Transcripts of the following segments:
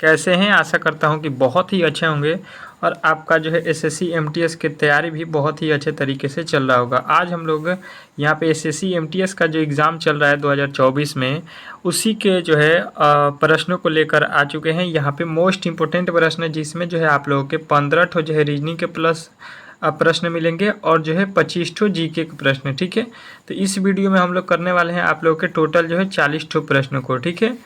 कैसे हैं? आशा करता हूं कि बहुत ही अच्छे होंगे और आपका जो है एसएससी एमटीएस की तैयारी भी बहुत ही अच्छे तरीके से चल रहा होगा। आज हम लोग यहाँ पे एसएससी एमटीएस का जो एग्ज़ाम चल रहा है 2024 में, उसी के जो है प्रश्नों को लेकर आ चुके हैं। यहाँ पे मोस्ट इम्पोर्टेंट प्रश्न जिसमें जो है आप लोगों के 15 ठो जो है रीजनिंग के प्लस प्रश्न मिलेंगे और जो है 25 ठो जीके के प्रश्न। ठीक है, तो इस वीडियो में हम लोग करने वाले हैं आप लोगों के टोटल जो है 40 ठो प्रश्नों को। ठीक है,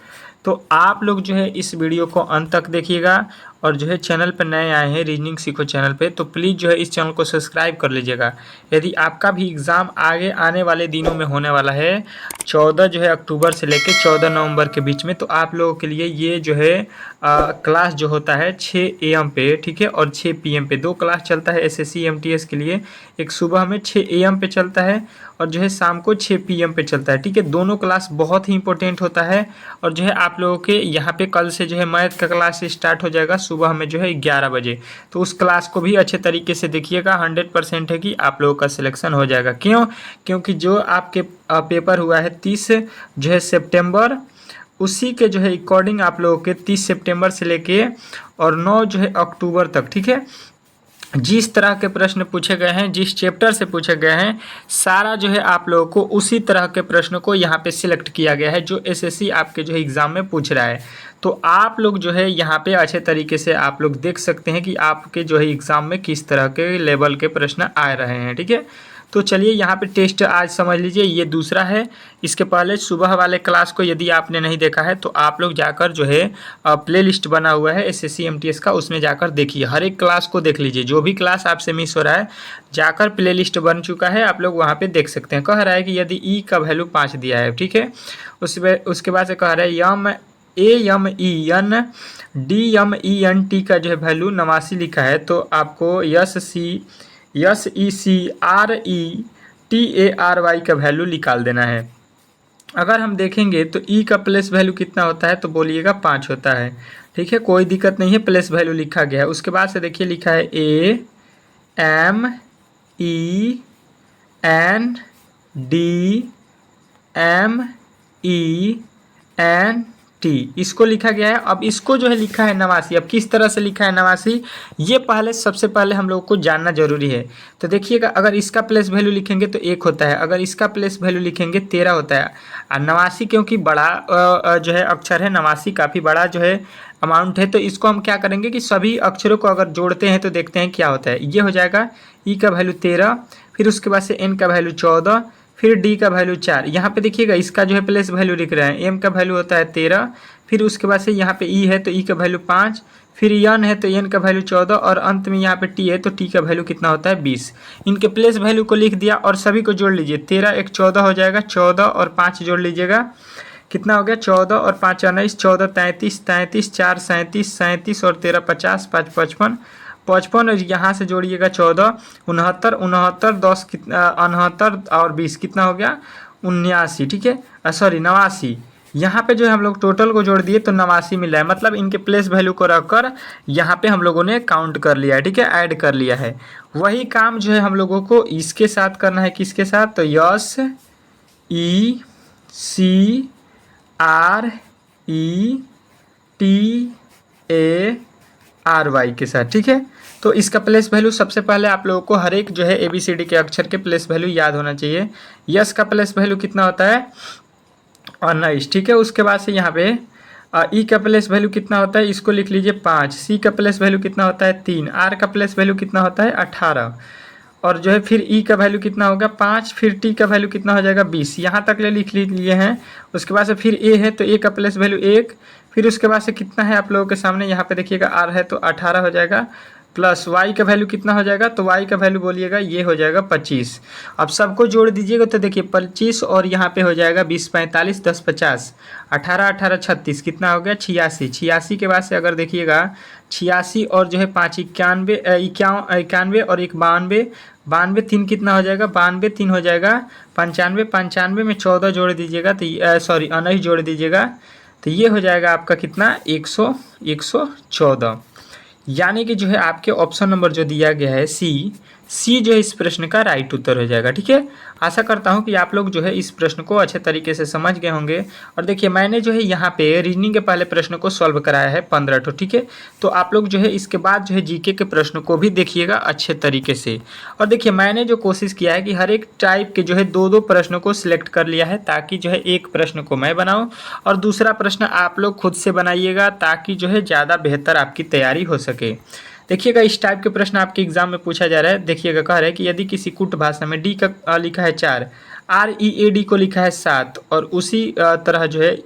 तो आप लोग जो है इस वीडियो को अंत तक देखिएगा और जो है चैनल पर नए आए हैं रीजनिंग सीखो चैनल पे, तो प्लीज़ जो है इस चैनल को सब्सक्राइब कर लीजिएगा। यदि आपका भी एग्ज़ाम आगे आने वाले दिनों में होने वाला है 14 जो है अक्टूबर से लेकर 14 नवंबर के बीच में, तो आप लोगों के लिए ये जो है क्लास जो होता है 6 AM पे, ठीक है, और 6 PM पे 2 क्लास चलता है एसएससी एमटीएस के लिए। एक सुबह में 6 AM पे चलता है और जो है शाम को 6 PM पे चलता है। ठीक है, दोनों क्लास बहुत ही इंपॉर्टेंट होता है। और जो है आप लोगों के यहाँ पे कल से जो है मैथ का क्लास स्टार्ट हो जाएगा सुबह में जो है 11 बजे, तो उस क्लास को भी अच्छे तरीके से देखिएगा। 100% है कि आप लोगों का सिलेक्शन हो जाएगा। क्यों? क्योंकि जो आपके पेपर हुआ है 30 जो है सितंबर, उसी के जो है अकॉर्डिंग आप लोगों के 30 सितंबर से लेके और 9 जो है अक्टूबर तक, ठीक है, जिस तरह के प्रश्न पूछे गए हैं, जिस चैप्टर से पूछे गए हैं, सारा जो है आप लोगों को उसी तरह के प्रश्न को यहाँ पे सिलेक्ट किया गया है जो एसएससी आपके जो है एग्ज़ाम में पूछ रहा है। तो आप लोग जो है यहाँ पे अच्छे तरीके से आप लोग देख सकते हैं कि आपके जो है एग्ज़ाम में किस तरह के लेवल के प्रश्न आ रहे हैं। ठीक है, तो चलिए यहाँ पे टेस्ट आज समझ लीजिए, ये दूसरा है। इसके पहले सुबह वाले क्लास को यदि आपने नहीं देखा है तो आप लोग जाकर जो है प्ले लिस्ट बना हुआ है एसएससी एमटीएस का, उसमें जाकर देखिए, हर एक क्लास को देख लीजिए। जो भी क्लास आपसे मिस हो रहा है जाकर प्ले लिस्ट बन चुका है, आप लोग वहाँ पे देख सकते हैं। कह रहा है कि यदि ई का वैल्यू 5 दिया है, ठीक है, उसके बाद से कह रहा है AMEN का जो है वैल्यू 89 लिखा है, तो आपको SECRETARY का वैल्यू निकाल देना है। अगर हम देखेंगे तो ई का प्लेस वैल्यू कितना होता है, तो बोलिएगा 5 होता है। ठीक है, कोई दिक्कत नहीं है, प्लेस वैल्यू लिखा गया है। उसके बाद से देखिए लिखा है AMENDMENT, इसको लिखा गया है। अब इसको जो है लिखा है 89। अब किस तरह से लिखा है 89, ये सबसे पहले हम लोग को जानना जरूरी है। तो देखिएगा, अगर इसका प्लेस वैल्यू लिखेंगे तो 1 होता है, अगर इसका प्लेस वैल्यू लिखेंगे 13 होता है। और 89 क्योंकि बड़ा जो है अक्षर है, 89 काफ़ी बड़ा जो है अमाउंट है, तो इसको हम क्या करेंगे कि सभी अक्षरों को अगर जोड़ते हैं तो देखते हैं क्या होता है। ये हो जाएगा ई का वैल्यू 13, फिर उसके बाद से एन का वैल्यू 14, फिर डी का वैल्यू 4। यहाँ पे देखिएगा इसका जो है प्लेस वैल्यू लिख रहे हैं, एम का वैल्यू होता है 13, फिर उसके बाद से यहाँ पे ई है तो ई का वैल्यू 5, फिर एन है तो एन का वैल्यू 14 और अंत में यहाँ पे टी है तो टी का वैल्यू कितना होता है 20। इनके प्लेस वैल्यू को लिख दिया और सभी को जोड़ लीजिए। 13 एक 14 हो जाएगा, 14 और 5 जोड़ लीजिएगा, कितना हो गया 14 और 5 19, 14 33, 33 4 37, 37 और 13 50, 5 55, 55 और यहाँ से जोड़िएगा 14, 69, 69 10 कितना 69 और 20 कितना हो गया 79। ठीक है, सॉरी 89। यहाँ पे जो है हम लोग टोटल को जोड़ दिए तो 89 मिल रहा है, मतलब इनके प्लेस वैल्यू को रखकर यहाँ पे हम लोगों ने काउंट कर लिया है। ठीक है, ऐड कर लिया है। वही काम जो है हम लोगों को इसके साथ करना है। किसके साथ? तो SECRETARY के साथ। ठीक है, तो इसका प्लेस वैल्यू सबसे पहले आप लोगों को हर एक जो है ABCD के अक्षर के प्लेस वैल्यू याद होना चाहिए। यस का प्लेस वैल्यू कितना होता है 19। ठीक है, उसके बाद से यहाँ पे ई का प्लेस वैल्यू कितना होता है, इसको लिख लीजिए 5। सी का प्लेस वैल्यू कितना होता है 3। आर का प्लेस वैल्यू कितना होता है 18 और जो है फिर ई का वैल्यू कितना होगा 5, फिर टी का वैल्यू कितना हो जाएगा 20। यहाँ तक ले लिख लिए हैं। उसके बाद से फिर ए है तो ए का प्लेस वैल्यू 1, फिर उसके बाद से कितना है आप लोगों के सामने यहाँ पे देखिएगा आर है तो 18 हो जाएगा, प्लस वाई का वैल्यू कितना हो जाएगा, तो वाई का वैल्यू बोलिएगा ये हो जाएगा 25। अब सबको जोड़ दीजिएगा तो देखिए 25 और यहाँ पे हो जाएगा 20 45 10 50, 18 18 36 कितना हो गया 86। 86 के बाद से अगर देखिएगा 86 और जो है 5 91 और 1 92, 92 3 कितना हो जाएगा 92 3 हो जाएगा 95, 95 में 14 जोड़ दीजिएगा तो 19 जोड़ दीजिएगा तो ये हो जाएगा आपका कितना 114। यानी कि जो है आपके ऑप्शन नंबर जो दिया गया है सी, सी जो है इस प्रश्न का राइट उत्तर हो जाएगा। ठीक है, आशा करता हूँ कि आप लोग जो है इस प्रश्न को अच्छे तरीके से समझ गए होंगे। और देखिए मैंने जो है यहाँ पे रीजनिंग के पहले प्रश्न को सॉल्व कराया है 15 ठो। ठीक है, तो आप लोग जो है इसके बाद जो है जीके के प्रश्न को भी देखिएगा अच्छे तरीके से। और देखिए मैंने जो कोशिश किया है कि हर एक टाइप के जो है दो दो प्रश्नों को सिलेक्ट कर लिया है, ताकि जो है एक प्रश्न को मैं बनाऊँ और दूसरा प्रश्न आप लोग खुद से बनाइएगा, ताकि जो है ज़्यादा बेहतर आपकी तैयारी हो सके। देखिएगा इस टाइप के प्रश्न आपके एग्जाम में पूछा जा रहा है। देखिएगा कह रहा है कि यदि किसी कुट भाषा में डी का लिखा है 4, READ को लिखा है 7 और उसी तरह जो है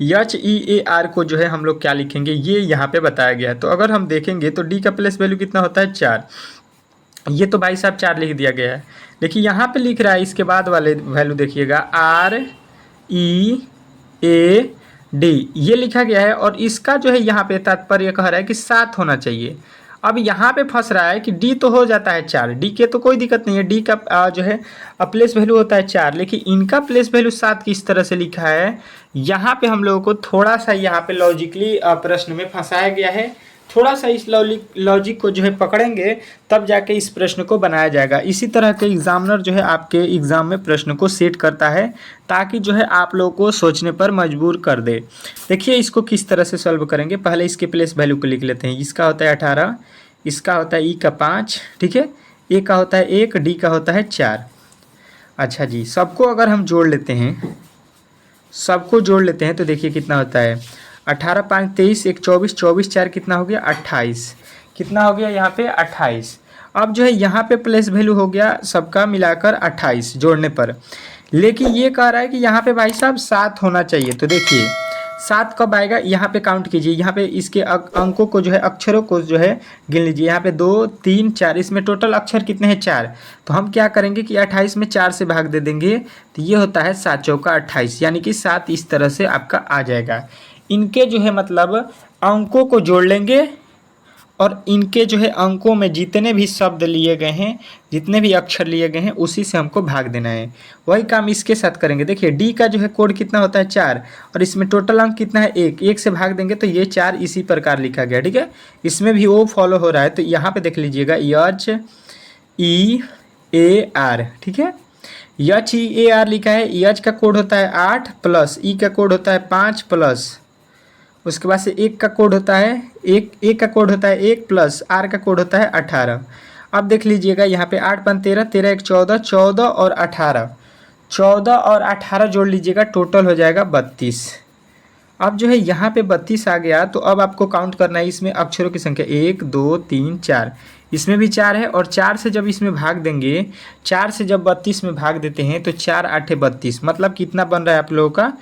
HEAR को जो है हम लोग क्या लिखेंगे, ये यहाँ पे बताया गया है। तो अगर हम देखेंगे तो डी का प्लेस वैल्यू कितना होता है 4, ये तो भाई साहब 4 लिख दिया गया है। देखिए यहाँ पे लिख रहा है इसके बाद वाले वैल्यू देखिएगा READ ये लिखा गया है और इसका जो है यहाँ पे तात्पर्य कह रहा है कि 7 होना चाहिए। अब यहाँ पे फंस रहा है कि डी तो हो जाता है 4, डी के तो कोई दिक्कत नहीं है, डी का जो है प्लेस वैल्यू होता है 4, लेकिन इनका प्लेस वैल्यू 7 किस तरह से लिखा है, यहाँ पे हम लोगों को थोड़ा सा यहाँ पे लॉजिकली प्रश्न में फंसाया गया है। थोड़ा सा इस लॉजिक को जो है पकड़ेंगे तब जाके इस प्रश्न को बनाया जाएगा। इसी तरह के एग्जामिनर जो है आपके एग्ज़ाम में प्रश्न को सेट करता है, ताकि जो है आप लोगों को सोचने पर मजबूर कर दे। देखिए इसको किस तरह से सॉल्व करेंगे, पहले इसके प्लेस वैल्यू को लिख लेते हैं। इसका होता है 18, इसका होता है ई का 5, ठीक है, ए का होता है 1, डी का होता है 4। अच्छा जी, सबको अगर हम जोड़ लेते हैं, सबको जोड़ लेते हैं तो देखिए कितना होता है 18 5 23, 1 24, 24 4 कितना हो गया 28, कितना हो गया यहाँ पे 28। अब जो है यहाँ पे प्लेस वैल्यू हो गया सबका मिलाकर 28 जोड़ने पर, लेकिन ये कह रहा है कि यहाँ पे भाई साहब 7 होना चाहिए। तो देखिए 7 कब आएगा, यहाँ पे काउंट कीजिए, यहाँ पे इसके अंकों को जो है अक्षरों को जो है गिन लीजिए। यहाँ पे 2 3 4, इसमें टोटल अक्षर कितने हैं 4। तो हम क्या करेंगे कि 28 में 4 से भाग दे देंगे, तो ये होता है 7 चौका 28, यानी कि 7 इस तरह से आपका आ जाएगा। इनके जो है मतलब अंकों को जोड़ लेंगे और इनके जो है अंकों में जितने भी शब्द लिए गए हैं, जितने भी अक्षर लिए गए हैं, उसी से हमको भाग देना है। वही काम इसके साथ करेंगे। देखिए डी का जो है कोड कितना होता है 4 और इसमें टोटल अंक कितना है 1, 1 से भाग देंगे तो ये 4 इसी प्रकार लिखा गया। ठीक है, इसमें भी वो फॉलो हो रहा है। तो यहाँ पे देख लीजिएगा HEAR, ठीक है, HEAR लिखा है। एच का कोड होता है 8 प्लस ई का कोड होता है 5 प्लस उसके बाद से 1 का कोड होता है 1 का कोड होता है 1 प्लस आर का कोड होता है 18। अब देख लीजिएगा यहाँ पे 8 5 13, 13 1 14, 14 और 18, 14 और 18 जोड़ लीजिएगा, टोटल हो जाएगा 32। अब जो है यहाँ पे 32 आ गया, तो अब आपको काउंट करना है इसमें अक्षरों की संख्या 1 2 3 4, इसमें भी 4 है और 4 से जब इसमें भाग देंगे, 4 से जब 32 में भाग देते हैं तो 4 8 32, मतलब कितना बन रहा है आप लोगों का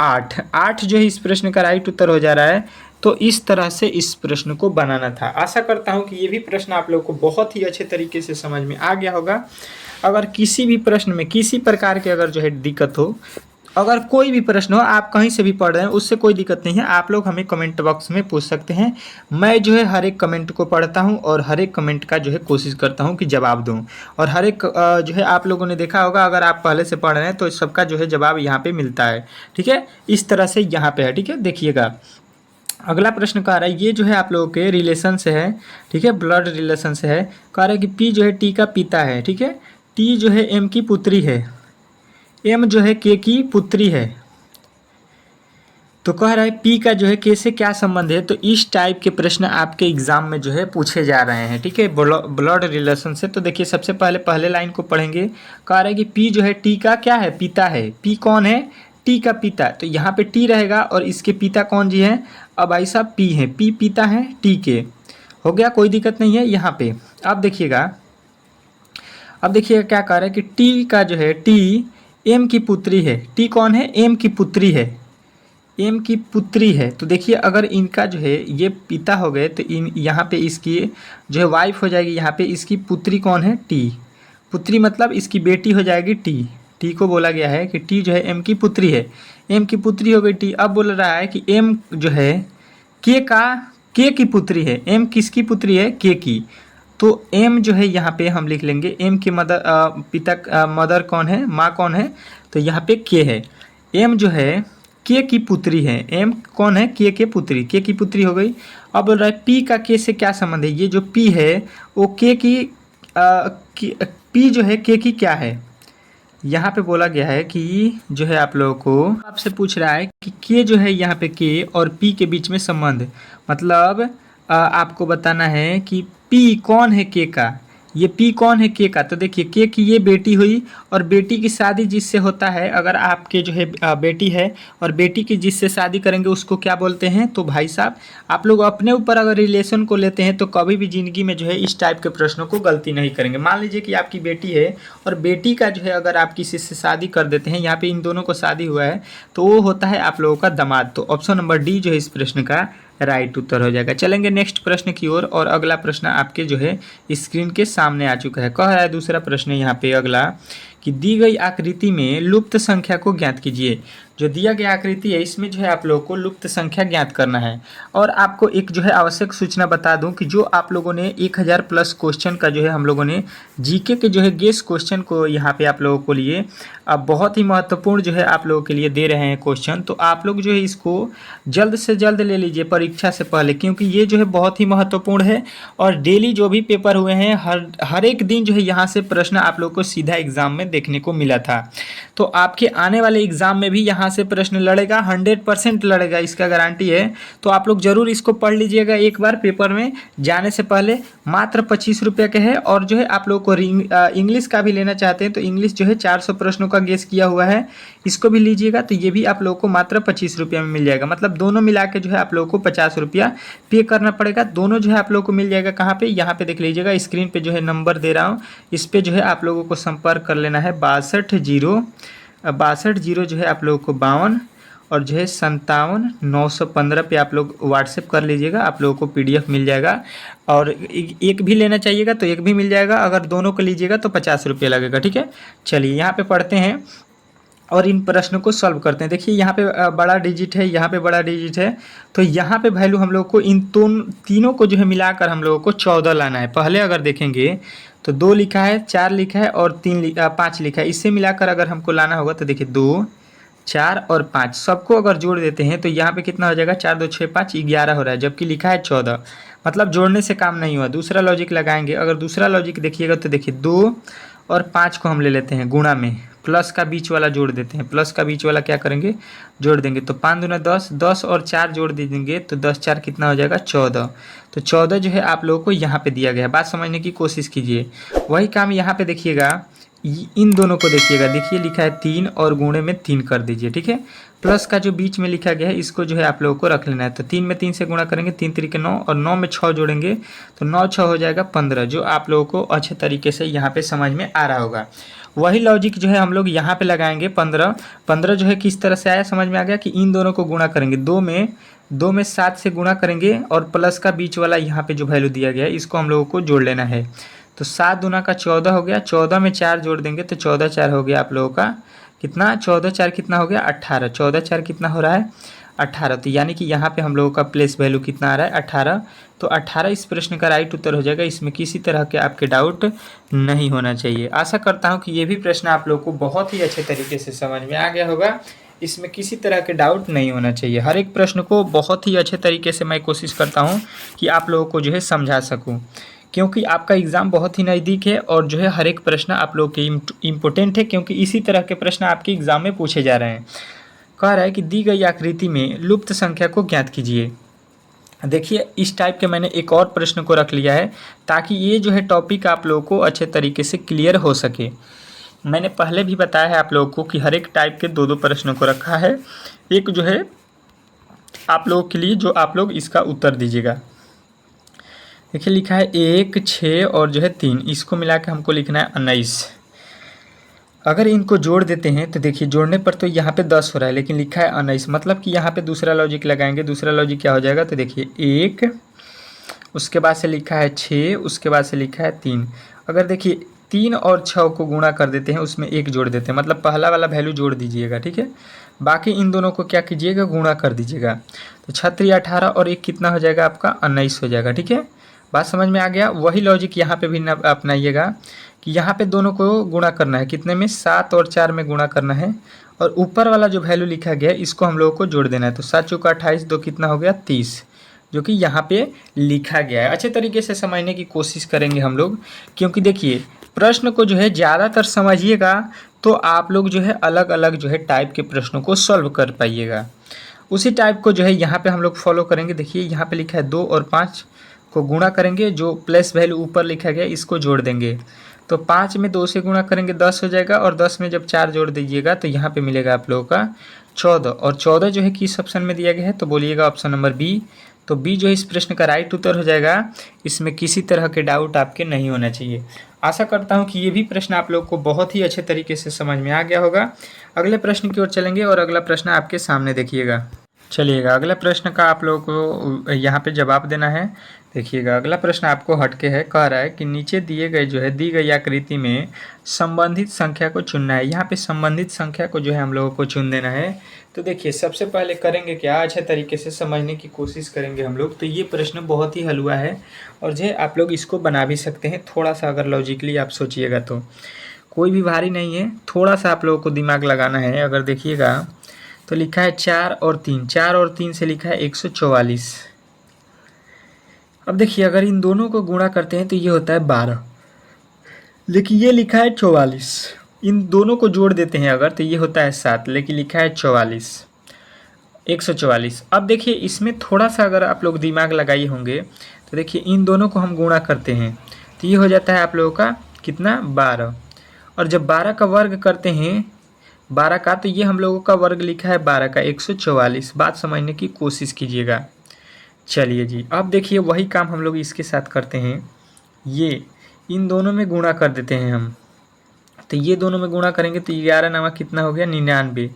8। 8 जो है इस प्रश्न का राइट उत्तर हो जा रहा है। तो इस तरह से इस प्रश्न को बनाना था। आशा करता हूं कि ये भी प्रश्न आप लोगों को बहुत ही अच्छे तरीके से समझ में आ गया होगा। अगर किसी भी प्रश्न में किसी प्रकार की अगर जो है दिक्कत हो, अगर कोई भी प्रश्न हो, आप कहीं से भी पढ़ रहे हैं, उससे कोई दिक्कत नहीं है, आप लोग हमें कमेंट बॉक्स में पूछ सकते हैं। मैं जो है हर एक कमेंट को पढ़ता हूं और हर एक कमेंट का जो है कोशिश करता हूं कि जवाब दूं। और हर एक जो है आप लोगों ने देखा होगा, अगर आप पहले से पढ़ रहे हैं तो सबका जो है जवाब यहाँ पे मिलता है। ठीक है, इस तरह से यहाँ पे है। ठीक है, देखिएगा अगला प्रश्न कह रहा है, ये जो है आप लोगों के रिलेशन से है, ठीक है, ब्लड रिलेशन से है। कह रहा है कि पी जो है टी का पिता है, ठीक है, टी जो है एम की पुत्री है, एम जो है के की पुत्री है। तो कह रहा है पी का जो है के से क्या संबंध है। तो इस टाइप के प्रश्न आपके एग्जाम में जो है पूछे जा रहे हैं। ठीक है, ब्लड रिलेशन से। तो देखिए सबसे पहले लाइन को पढ़ेंगे। कह रहा है कि पी जो है टी का क्या है, पिता है। पी कौन है, टी का पिता। तो यहाँ पे टी रहेगा और इसके पिता कौन जी है, अब भाई साहब पी है, पी पिता है टी के। हो गया, कोई दिक्कत नहीं है यहाँ पे। अब देखिएगा क्या कह रहा है कि टी का जो है, टी एम की पुत्री है। टी कौन है, एम की पुत्री है, एम की पुत्री है। तो देखिए अगर इनका जो है ये पिता हो गए तो इन यहाँ पे इसकी जो है वाइफ हो जाएगी। यहाँ पे इसकी पुत्री कौन है, टी। पुत्री मतलब इसकी बेटी हो जाएगी टी। टी को बोला गया है कि टी जो है एम की पुत्री है, एम की पुत्री हो गई टी। अब बोल रहा है कि एम जो है के की पुत्री है। एम किसकी पुत्री है, के की। तो एम जो है यहाँ पे हम लिख लेंगे, एम की मदर कौन है, माँ कौन है, तो यहाँ पे के है। एम जो है के की पुत्री है, एम कौन है, के पुत्री, के की पुत्री हो गई। अब बोल रहा है पी का के से क्या संबंध है। ये जो पी है वो के की पी जो है के की क्या है, यहाँ पे बोला गया है कि जो है आप लोगों को आपसे पूछ रहा है कि के जो है यहाँ पे के और पी के बीच में संबंध, मतलब आपको बताना है कि पी कौन है के का, ये पी कौन है के का। तो देखिए के की ये बेटी हुई, और बेटी की शादी जिससे होता है, अगर आपके जो है बेटी है और बेटी की जिससे शादी करेंगे उसको क्या बोलते हैं, तो भाई साहब आप लोग अपने ऊपर अगर रिलेशन को लेते हैं तो कभी भी ज़िंदगी में जो है इस टाइप के प्रश्नों को गलती नहीं करेंगे। मान लीजिए कि आपकी बेटी है और बेटी का जो है अगर आप किसी से शादी कर देते हैं, यहाँ पे इन दोनों को शादी हुआ है, तो वो होता है आप लोगों का दामाद। तो ऑप्शन नंबर डी जो है इस प्रश्न का राइट उत्तर हो जाएगा। चलेंगे नेक्स्ट प्रश्न की ओर, और अगला प्रश्न आपके जो है स्क्रीन के सामने आ चुका है। कह रहा है दूसरा प्रश्न यहाँ पे अगला कि दी गई आकृति में लुप्त संख्या को ज्ञात कीजिए। जो दिया गया आकृति है इसमें जो है आप लोगों को लुप्त संख्या ज्ञात करना है। और आपको एक जो है आवश्यक सूचना बता दूं कि जो आप लोगों ने 1000 प्लस क्वेश्चन का जो है हम लोगों ने जीके के जो है गेस क्वेश्चन को यहाँ पे आप लोगों को लिए अब बहुत ही महत्वपूर्ण जो है आप लोगों के लिए दे रहे हैं क्वेश्चन। तो आप लोग जो है इसको जल्द से जल्द ले लीजिए परीक्षा से पहले, क्योंकि ये जो है बहुत ही महत्वपूर्ण है। और डेली जो भी पेपर हुए हैं हर एक दिन जो है यहाँ से प्रश्न आप लोग को सीधा एग्जाम में देखने को मिला था। तो आपके आने वाले एग्जाम में भी यहाँ से प्रश्न लड़ेगा, 100% लड़ेगा, इसका गारंटी है। तो आप लोग जरूर इसको पढ़ लीजिएगा एक बार पेपर में जाने से पहले। मात्र 25 रुपये के है। और जो है आप लोग को इंग्लिश का भी लेना चाहते हैं तो इंग्लिश जो है 400 प्रश्नों का गेस किया हुआ है, इसको भी लीजिएगा। तो ये भी आप लोगों को मात्र 25 रुपये में मिल जाएगा, मतलब दोनों मिला के जो है आप लोगों को 50 रुपया पे करना पड़ेगा। दोनों जो है आप लोगों को मिल जाएगा कहाँ पे, यहाँ पे देख लीजिएगा स्क्रीन पे जो है नंबर दे रहा हूँ, इस पर जो है आप लोगों को संपर्क कर लेना है 62 जो है आप लोगों को 52 और जो है 57 915 पे आप लोग व्हाट्सएप कर लीजिएगा, आप लोगों को पीडीएफ मिल जाएगा। और एक भी लेना चाहिएगा तो एक भी मिल जाएगा, अगर दोनों को लीजिएगा तो 50 रुपये लगेगा, ठीक है। चलिए यहाँ पे पढ़ते हैं और इन प्रश्नों को सॉल्व करते हैं। देखिए यहाँ पे बड़ा डिजिट है, यहाँ पे बड़ा डिजिट है, तो यहाँ पे वैल्यू हम लोग को इन तीनों को जो है मिलाकर हम लोगों को 14 लाना है। पहले अगर देखेंगे तो 2 लिखा है, 4 लिखा है और 5 लिखा है, इससे मिलाकर अगर हमको लाना होगा तो देखिए 2 4 और 5 सबको अगर जोड़ देते हैं तो यहाँ पे कितना हो जाएगा, 4 2 6 5 11 हो रहा है, जबकि लिखा है 14। मतलब जोड़ने से काम नहीं हुआ, दूसरा लॉजिक लगाएंगे। अगर दूसरा लॉजिक देखिएगा तो देखिए 2 और 5 को हम ले लेते हैं गुणा में, प्लस का बीच वाला जोड़ देते हैं, प्लस का बीच वाला क्या करेंगे जोड़ देंगे। तो 5 दूना 10, 10 और 4 जोड़ दीजिएंगे तो 10 4 कितना हो जाएगा 14। तो 14 जो है आप लोगों को यहाँ पे दिया गया है, बात समझने की कोशिश कीजिए। वही काम यहाँ पे देखिएगा, इन दोनों को देखिएगा, देखिए लिखा है 3 और गुणे में 3 कर दीजिए, ठीक है। प्लस का जो बीच में लिखा गया है इसको जो है आप लोगों को रख लेना है। तो 3 में 3 से गुणा करेंगे, 3 3 9 और 9 में 6 जोड़ेंगे तो 9 6 हो जाएगा 15, जो आप लोगों को अच्छे तरीके से यहाँ पे समझ में आ रहा होगा। वही लॉजिक जो है हम लोग यहाँ पे लगाएंगे। 15 जो है किस तरह से आया समझ में आ गया कि इन दोनों को गुणा करेंगे, 2 में 7 से गुणा करेंगे और प्लस का बीच वाला यहाँ पे जो वैल्यू दिया गया है इसको हम लोगों को जोड़ लेना है। तो 7 दूना का 14 हो गया, 14 में 4 जोड़ देंगे तो 14 4 हो गया आप लोगों का कितना, 14 4 कितना हो गया 18, 14 4 कितना हो रहा है 18। तो यानी कि यहाँ पे हम लोगों का प्लेस वैल्यू कितना आ रहा है 18। तो 18 इस प्रश्न का राइट उत्तर हो जाएगा, इसमें किसी तरह के आपके डाउट नहीं होना चाहिए। आशा करता हूँ कि ये भी प्रश्न आप लोगों को बहुत ही अच्छे तरीके से समझ में आ गया होगा, इसमें किसी तरह के डाउट नहीं होना चाहिए। हर एक प्रश्न को बहुत ही अच्छे तरीके से मैं कोशिश करता हूँ कि आप लोगों को जो है समझा सकूँ, क्योंकि आपका एग्ज़ाम बहुत ही नज़दीक है और जो है हर एक प्रश्न आप लोग के इम्पोर्टेंट है, क्योंकि इसी तरह के प्रश्न आपके एग्ज़ाम में पूछे जा रहे हैं। कह रहा है कि दी गई आकृति में लुप्त संख्या को ज्ञात कीजिए। देखिए इस टाइप के मैंने एक और प्रश्न को रख लिया है ताकि ये जो है टॉपिक आप लोगों को अच्छे तरीके से क्लियर हो सके। मैंने पहले भी बताया है आप लोगों को कि हर एक टाइप के 2 प्रश्नों को रखा है, एक जो है आप लोगों के लिए जो आप लोग इसका उत्तर दीजिएगा। देखिए लिखा है 1 6 और जो है 3, इसको मिला के हमको लिखना है 19। अगर इनको जोड़ देते हैं तो देखिए जोड़ने पर तो यहाँ पे 10 हो रहा है, लेकिन लिखा है 19, मतलब कि यहाँ पे दूसरा लॉजिक लगाएंगे। दूसरा लॉजिक क्या हो जाएगा, तो देखिए 1, उसके बाद से लिखा है 6, उसके बाद से लिखा है 3। अगर देखिए 3 और 6 को गुणा कर देते हैं, उसमें 1 जोड़ देते हैं, मतलब पहला वाला वैल्यू जोड़ दीजिएगा, ठीक है। बाकी इन दोनों को क्या कीजिएगा, गुणा कर दीजिएगा। तो 6 18 और 1 कितना हो जाएगा आपका 19 हो जाएगा, ठीक है। बात समझ में आ गया। वही लॉजिक यहाँ पे भी अपनाइएगा कि यहाँ पे दोनों को गुणा करना है, कितने में 7 और 4 में गुणा करना है, और ऊपर वाला जो वैल्यू लिखा गया है इसको हम लोगों को जोड़ देना है। तो 7 चौका 28, 2 कितना हो गया 30, जो कि यहाँ पे लिखा गया है। अच्छे तरीके से समझने की कोशिश करेंगे हम लोग, क्योंकि देखिए प्रश्न को जो है ज़्यादातर समझिएगा तो आप लोग जो है अलग अलग जो है टाइप के प्रश्नों को सॉल्व कर पाइएगा। उसी टाइप को जो है यहाँ पे हम लोग फॉलो करेंगे। देखिए यहाँ पे लिखा है 2 और 5 को गुणा करेंगे, जो प्लस वैल्यू ऊपर लिखा गया इसको जोड़ देंगे। तो 5 में 2 से गुणा करेंगे 10 हो जाएगा, और 10 में जब 4 जोड़ दीजिएगा तो यहाँ पे मिलेगा आप लोगों का 14। और 14 जो है किस ऑप्शन में दिया गया है, तो बोलिएगा ऑप्शन नंबर बी। तो बी जो है इस प्रश्न का राइट उत्तर हो जाएगा। इसमें किसी तरह के डाउट आपके नहीं होना चाहिए। आशा करता हूँ कि ये भी प्रश्न आप लोग को बहुत ही अच्छे तरीके से समझ में आ गया होगा। अगले प्रश्न की ओर चलेंगे और अगला प्रश्न आपके सामने देखिएगा। चलिएगा अगला प्रश्न का आप लोगों को यहाँ पे जवाब देना है। देखिएगा अगला प्रश्न आपको हटके है, कह रहा है कि नीचे दिए गए जो है दी गई आकृति में संबंधित संख्या को चुनना है। यहाँ पे संबंधित संख्या को जो है हम लोगों को चुन देना है। तो देखिए सबसे पहले करेंगे क्या, अच्छे तरीके से समझने की कोशिश करेंगे हम लोग। तो ये प्रश्न बहुत ही हलवा है और जो है आप लोग इसको बना भी सकते हैं, थोड़ा सा अगर लॉजिकली आप सोचिएगा तो। कोई भी भारी नहीं है, थोड़ा सा आप लोगों को दिमाग लगाना है। अगर देखिएगा तो लिखा है 4 और 3, 4 और 3 से लिखा है 144। अब देखिए अगर इन दोनों को गुणा करते हैं तो ये होता है 12, लेकिन ये लिखा है 44। इन दोनों को जोड़ देते हैं अगर, तो ये होता है 7, लेकिन लिखा है 44, 144। अब देखिए इसमें थोड़ा सा अगर आप लोग दिमाग लगाए होंगे तो देखिए इन दोनों को हम गुणा करते हैं तो ये हो जाता है आप लोगों का कितना, 12। और जब 12 का वर्ग करते हैं 12 का, तो ये हम लोगों का वर्ग लिखा है 12 का 144। बात समझने की कोशिश कीजिएगा। चलिए जी अब देखिए वही काम हम लोग इसके साथ करते हैं। ये इन दोनों में गुणा कर देते हैं हम, तो ये दोनों में गुणा करेंगे तो 11 नवा कितना हो गया, 99।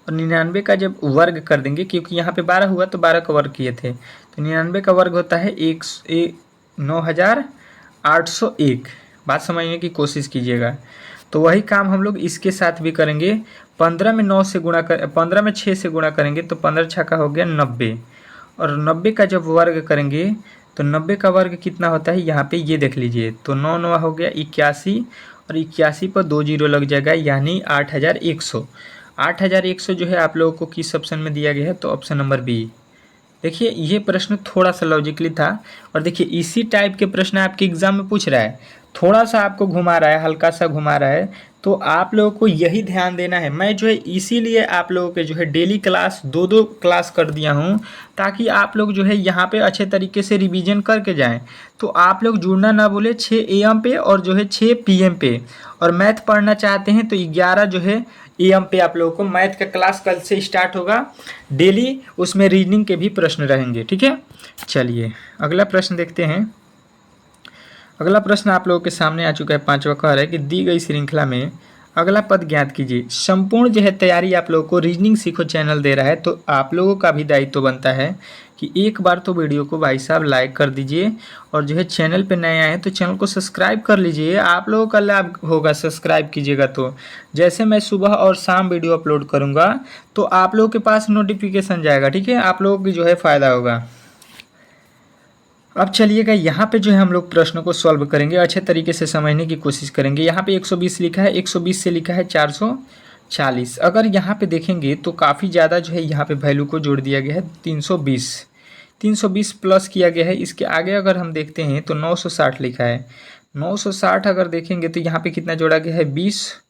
और 99 का जब वर्ग कर देंगे, क्योंकि यहाँ पे 12 हुआ तो 12 का वर्ग किए थे, तो 99 का वर्ग होता है 9801। बात समझने की कोशिश कीजिएगा। तो वही काम हम लोग इसके साथ भी करेंगे। 15 में 9 से गुणा कर 15 में 6 से गुणा करेंगे तो 15 छक्का हो गया 90। और 90 का जब वर्ग करेंगे तो 90 का वर्ग कितना होता है, यहाँ पे ये देख लीजिए। तो 9 नवा हो गया 81, और 81 पर 2 जीरो लग जाएगा, यानी 8100। 8100 जो है आप लोगों को किस ऑप्शन में दिया गया है, तो ऑप्शन नंबर बी। देखिए ये प्रश्न थोड़ा सा लॉजिकली था, और देखिए इसी टाइप के प्रश्न आपके एग्जाम में पूछ रहा है, थोड़ा सा आपको घुमा रहा है, हल्का सा घुमा रहा है, तो आप लोगों को यही ध्यान देना है। मैं जो है इसीलिए आप लोगों के जो है डेली क्लास 2-2 क्लास कर दिया हूँ, ताकि आप लोग जो है यहाँ पे अच्छे तरीके से रिवीजन करके जाएं। तो आप लोग जुड़ना ना बोले 6 AM पे और जो है 6 PM पे, और मैथ पढ़ना चाहते हैं तो 11 जो है AM पे आप लोगों को मैथ का क्लास कल से स्टार्ट होगा डेली। उसमें रीजनिंग के भी प्रश्न रहेंगे, ठीक है। चलिए अगला प्रश्न देखते हैं। अगला प्रश्न आप लोगों के सामने आ चुका है, 5वां। कह रहा है कि दी गई श्रृंखला में अगला पद ज्ञात कीजिए। संपूर्ण जो है तैयारी आप लोगों को रीजनिंग सीखो चैनल दे रहा है, तो आप लोगों का भी दायित्व बनता है कि एक बार तो वीडियो को भाई साहब लाइक कर दीजिए, और जो है चैनल पे नए आए हैं तो चैनल को सब्सक्राइब कर लीजिए। आप लोगों का लाभ होगा सब्सक्राइब कीजिएगा तो। जैसे मैं सुबह और शाम वीडियो अपलोड करूँगा तो आप लोगों के पास नोटिफिकेशन जाएगा, ठीक है। आप लोगों की जो है फ़ायदा होगा। अब चलिएगा यहाँ पे जो है हम लोग प्रश्नों को सॉल्व करेंगे, अच्छे तरीके से समझने की कोशिश करेंगे। यहाँ पे 120 लिखा है, 120 से लिखा है 440। अगर यहाँ पे देखेंगे तो काफ़ी ज़्यादा जो है यहाँ पे वैल्यू को जोड़ दिया गया है, 320 प्लस किया गया है। इसके आगे अगर हम देखते हैं तो 960 लिखा है। 960 अगर देखेंगे तो यहाँ पे कितना जोड़ा गया है, 20,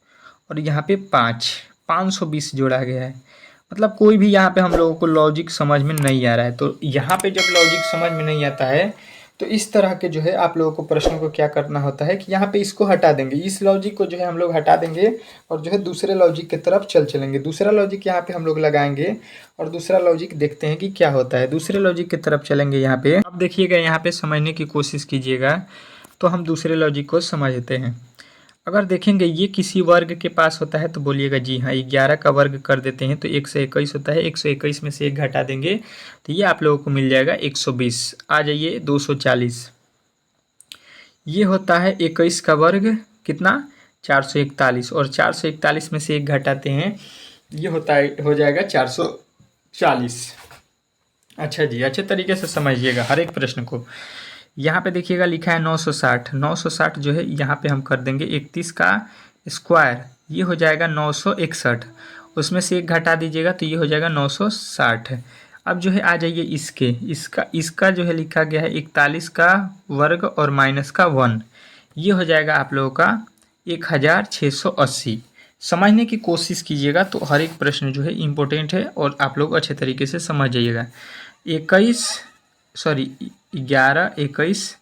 और यहाँ पे 520 जोड़ा गया है। मतलब कोई भी यहाँ पे हम लोगों को लॉजिक समझ में नहीं आ रहा है। तो यहाँ पे जब लॉजिक समझ में नहीं आता है तो इस तरह के जो है आप लोगों को प्रश्नों को क्या करना होता है कि यहाँ पे इसको हटा देंगे, इस लॉजिक को जो है हम लोग हटा देंगे, और जो है दूसरे लॉजिक की तरफ चलेंगे। दूसरा लॉजिक यहाँ पे हम लोग लगाएंगे और दूसरा लॉजिक देखते हैं कि क्या होता है। दूसरे लॉजिक की तरफ चलेंगे यहाँ पे। अब देखिएगा यहाँ पे समझने की कोशिश कीजिएगा, तो हम दूसरे लॉजिक को समझते हैं। अगर देखेंगे ये किसी वर्ग के पास होता है तो बोलिएगा जी हाँ, 11 का वर्ग कर देते हैं तो 121 होता है। 121 में से 1 घटा देंगे तो ये आप लोगों को मिल जाएगा 120। आ जाइए 240। ये होता है 21 का वर्ग कितना, 441, और 441 में से 1 घटाते हैं, ये होता है हो जाएगा 440। अच्छा जी, अच्छे तरीके से समझिएगा हर एक प्रश्न को। यहाँ पे देखिएगा लिखा है 960। 960 जो है यहाँ पे हम कर देंगे 31 का स्क्वायर, ये हो जाएगा 961। उसमें से 1 घटा दीजिएगा तो ये हो जाएगा 960। अब जो है आ जाइए इसका जो है लिखा गया है 41 का वर्ग और माइनस का 1, ये हो जाएगा आप लोगों का 1680। समझने की कोशिश कीजिएगा तो हर एक प्रश्न जो है इम्पोर्टेंट है और आप लोग अच्छे तरीके से समझ जाइएगा। 11 21,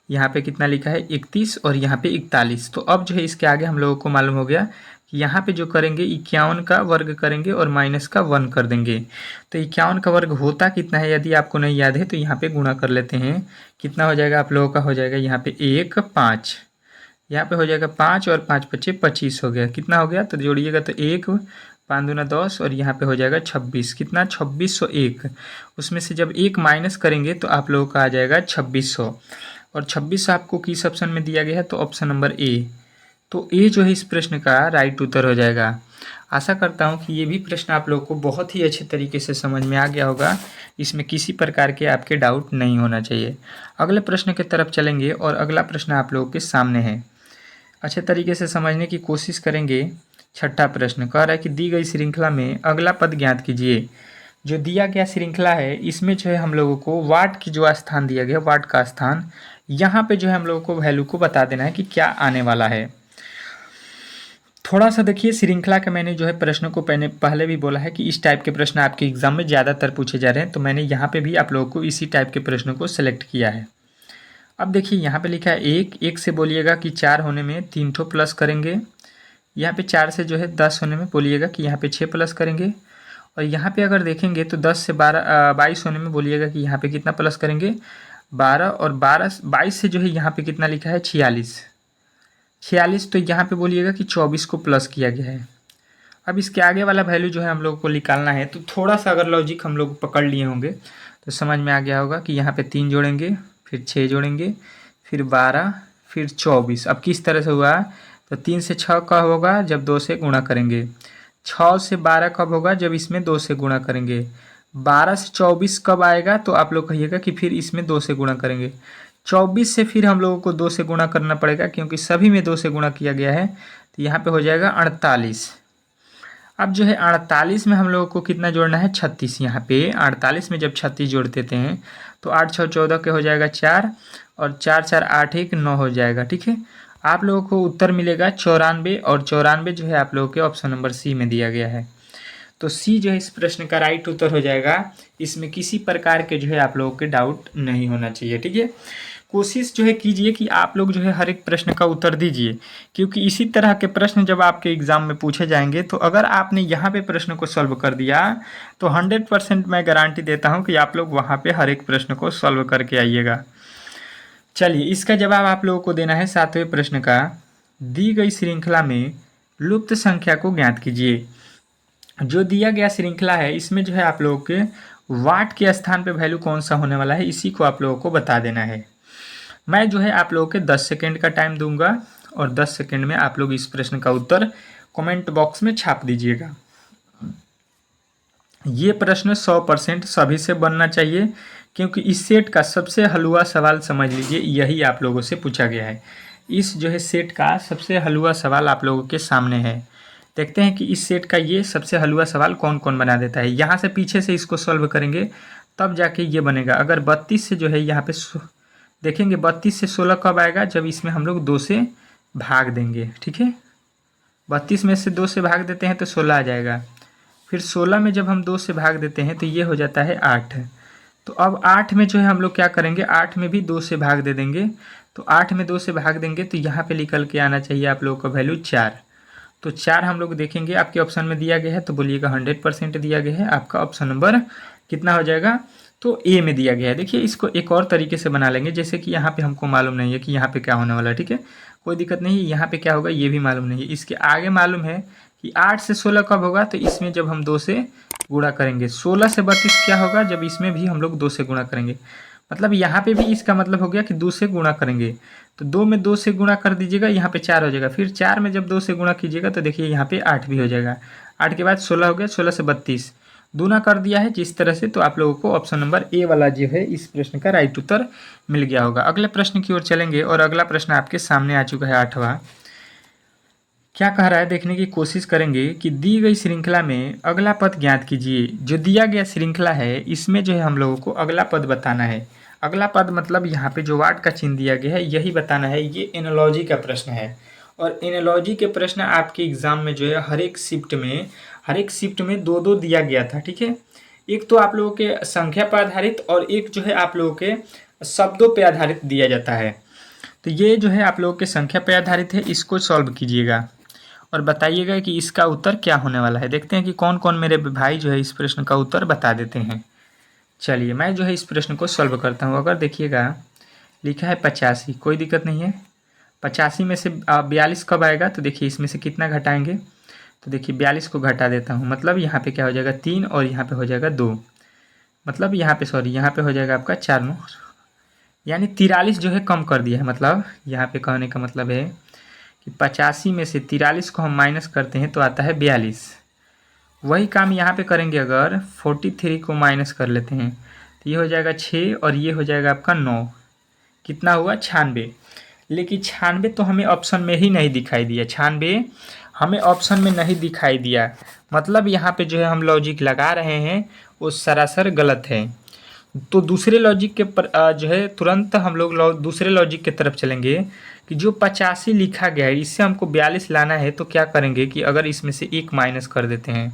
यहाँ पे कितना लिखा है 31 और यहाँ पे 41। तो अब जो है इसके आगे हम लोगों को मालूम हो गया कि यहाँ पे जो करेंगे 51 का वर्ग करेंगे और माइनस का 1 कर देंगे। तो 51 का वर्ग होता कितना है यदि आपको नहीं याद है तो यहाँ पे गुणा कर लेते हैं। कितना हो जाएगा आप लोगों का, हो जाएगा यहाँ पे 1 5, यहाँ पे हो जाएगा 5 और 5 पच्चीस 25 हो गया। कितना हो गया तो जोड़िएगा तो 1 5 दूना 10 और यहाँ पे हो जाएगा 26। कितना 2601। उसमें से जब 1 माइनस करेंगे तो आप लोगों का आ जाएगा 2600 और 2600 आपको किस ऑप्शन में दिया गया है तो ऑप्शन नंबर ए। तो ए जो है इस प्रश्न का राइट उत्तर हो जाएगा। आशा करता हूँ कि ये भी प्रश्न आप लोगों को बहुत ही अच्छे तरीके से समझ में आ गया होगा, इसमें किसी प्रकार के आपके डाउट नहीं होना चाहिए। अगले प्रश्न की तरफ चलेंगे और अगला प्रश्न आप लोगों के सामने है, अच्छे तरीके से समझने की कोशिश करेंगे। छठा प्रश्न कह रहा है कि दी गई श्रृंखला में अगला पद ज्ञात कीजिए। जो दिया गया श्रृंखला है इसमें जो है हम लोगों को वाट की जो स्थान दिया गया, वाट का स्थान, यहाँ पे जो है हम लोगों को वैल्यू को बता देना है कि क्या आने वाला है। थोड़ा सा देखिए श्रृंखला के मैंने जो है प्रश्नों को पहले भी बोला है कि इस टाइप के प्रश्न आपके एग्जाम में ज़्यादातर पूछे जा रहे हैं, तो मैंने यहाँ पे भी आप लोगों को इसी टाइप के प्रश्नों को सिलेक्ट किया है। अब देखिए यहाँ पे लिखा है एक से बोलिएगा कि 4 होने में 3 ठो प्लस करेंगे। यहाँ पे 4 से जो है 10 होने में बोलिएगा कि यहाँ पे 6 प्लस करेंगे। और यहाँ पे अगर देखेंगे तो 10 से 22 होने में बोलिएगा कि यहाँ पे कितना प्लस करेंगे 12, और 22 से जो है यहाँ पे कितना लिखा है 46, तो यहाँ पे बोलिएगा कि 24 को प्लस किया गया है। अब इसके आगे वाला वैल्यू जो है हम लोग को निकालना है, तो थोड़ा सा अगर लॉजिक हम लोग पकड़ लिए होंगे तो समझ में आ गया होगा कि यहाँ पे 3 जोड़ेंगे, फिर 6 जोड़ेंगे, फिर 12, फिर 24। अब किस तरह से हुआ तो 3 से 6 कब होगा जब 2 से गुणा करेंगे, 6 से 12 कब होगा जब इसमें 2 से गुणा करेंगे, 12 से 24 कब आएगा तो आप लोग कहिएगा कि फिर इसमें 2 से गुणा करेंगे, 24 से फिर हम लोगों को 2 से गुणा करना पड़ेगा क्योंकि सभी में 2 से गुणा किया गया है, तो यहाँ पे हो जाएगा 48। अब जो है 48 में हम लोगों को कितना जोड़ना है 36। यहाँ पे 48 में जब 36 जोड़ देते हैं तो 8 6 14 के हो जाएगा 4 और 4 4 8 1 9 हो जाएगा। ठीक है, आप लोगों को उत्तर मिलेगा 94 और 94 जो है आप लोगों के ऑप्शन नंबर सी में दिया गया है। तो सी जो है इस प्रश्न का राइट उत्तर हो जाएगा। इसमें किसी प्रकार के जो है आप लोगों के डाउट नहीं होना चाहिए। ठीक है, कोशिश जो है कीजिए कि आप लोग जो है हर एक प्रश्न का उत्तर दीजिए, क्योंकि इसी तरह के प्रश्न जब आपके एग्जाम में पूछे जाएंगे तो अगर आपने यहाँ पे प्रश्न को सॉल्व कर दिया तो 100% मैं गारंटी देता हूँ कि आप लोग वहाँ पे हर एक प्रश्न को सॉल्व करके आइएगा। चलिए इसका जवाब आप लोगों को देना है 7वें प्रश्न का। दी गई श्रृंखला में लुप्त संख्या को ज्ञात कीजिए। जो दिया गया श्रृंखला है इसमें जो है आप लोगों के वाट के स्थान पे वैल्यू कौन सा होने वाला है इसी को आप लोगों को बता देना है। मैं जो है आप लोगों के 10 सेकेंड का टाइम दूंगा और 10 सेकेंड में आप लोग इस प्रश्न का उत्तर कमेंट बॉक्स में छाप दीजिएगा। ये प्रश्न 100% सभी से बनना चाहिए, क्योंकि इस सेट का सबसे हलवा सवाल समझ लीजिए यही आप लोगों से पूछा गया है। इस जो है सेट का सबसे हलवा सवाल आप लोगों के सामने है। देखते हैं कि इस सेट का ये सबसे हलवा सवाल कौन कौन बना देता है। यहाँ से पीछे से इसको सॉल्व करेंगे तब जाके ये बनेगा। अगर 32 से जो है यहाँ पे देखेंगे 32 से 16 कब आएगा जब इसमें हम लोग 2 से भाग देंगे। ठीक है, 32 में से 2 से भाग देते हैं तो 16 आ जाएगा। फिर 16 में जब हम 2 से भाग देते हैं तो ये हो जाता है 8। तो अब 8 में जो है हम लोग क्या करेंगे, 8 में भी 2 से भाग दे देंगे। तो 8 में 2 से भाग देंगे तो यहाँ पे निकल के आना चाहिए आप लोगों का वैल्यू 4। तो 4 हम लोग देखेंगे आपके ऑप्शन में दिया गया है तो बोलिएगा 100% दिया गया है। आपका ऑप्शन नंबर कितना हो जाएगा तो ए में दिया गया है। देखिए इसको एक और तरीके से बना लेंगे, जैसे कि यहाँ पे हमको मालूम नहीं है कि यहाँ पे क्या होने वाला है। ठीक है, कोई दिक्कत नहीं है, यहाँ पे क्या होगा ये भी मालूम नहीं है। इसके आगे मालूम है कि 8 से 16 कब होगा तो इसमें जब हम 2 से गुणा करेंगे। 16 से 32 क्या होगा जब इसमें भी हम लोग 2 से गुणा करेंगे। मतलब यहाँ पे भी इसका मतलब हो गया कि 2 से गुणा करेंगे। तो 2 में 2 से गुणा कर दीजिएगा, यहाँ पे 4 हो जाएगा। फिर 4 में जब 2 से गुणा कीजिएगा तो देखिए यहाँ पे 8 भी हो जाएगा। 8 के बाद 16 हो गया, 16 से 32 दूना कर दिया है जिस तरह से। तो आप लोगों को ऑप्शन नंबर ए वाला जो है इस प्रश्न का राइट उत्तर मिल गया होगा। अगले प्रश्न की ओर चलेंगे और अगला प्रश्न आपके सामने आ चुका है 8वां। क्या कह रहा है देखने की कोशिश करेंगे कि दी गई श्रृंखला में अगला पद ज्ञात कीजिए। जो दिया गया श्रृंखला है इसमें जो है हम लोगों को अगला पद बताना है। अगला पद मतलब यहाँ पे जो वाट का चिन्ह दिया गया है यही बताना है। ये एनालॉजी का प्रश्न है और एनालॉजी के प्रश्न आपके एग्जाम में जो है हर एक शिफ्ट में दो दो दिया गया था। ठीक है, एक तो आप लोगों के संख्या पर आधारित और एक जो है आप लोगों के शब्दों पे आधारित दिया जाता है। तो ये जो है आप लोगों के संख्या पे आधारित है, इसको सॉल्व कीजिएगा और बताइएगा कि इसका उत्तर क्या होने वाला है। देखते हैं कि कौन कौन मेरे भाई जो है इस प्रश्न का उत्तर बता देते हैं। चलिए मैं जो है इस प्रश्न को सॉल्व करता हूँ। अगर देखिएगा लिखा है 85, कोई दिक्कत नहीं है। 85 में से 42 कब आएगा, तो देखिए इसमें से कितना घटाएंगे, तो देखिए 42 को घटा देता हूँ। मतलब यहाँ पे क्या हो जाएगा 3 और यहाँ पे हो जाएगा 2, मतलब यहाँ पे हो जाएगा आपका 4 9, यानी 43 जो है कम कर दिया है। मतलब यहाँ पे कहने का मतलब है कि 85 में से 43 को हम माइनस करते हैं तो आता है 42। वही काम यहाँ पे करेंगे, अगर 43 को माइनस कर लेते हैं तो ये हो जाएगा 6 और ये हो जाएगा आपका 9, कितना हुआ 96। लेकिन 96 तो हमें ऑप्शन में ही नहीं दिखाई दिया, 96 हमें ऑप्शन में नहीं दिखाई दिया। मतलब यहाँ पे जो है हम लॉजिक लगा रहे हैं वो सरासर गलत है। तो दूसरे लॉजिक के जो है तुरंत हम लोग दूसरे लॉजिक की तरफ चलेंगे कि जो 85 लिखा गया है इससे हमको 42 लाना है। तो क्या करेंगे कि अगर इसमें से एक माइनस कर देते हैं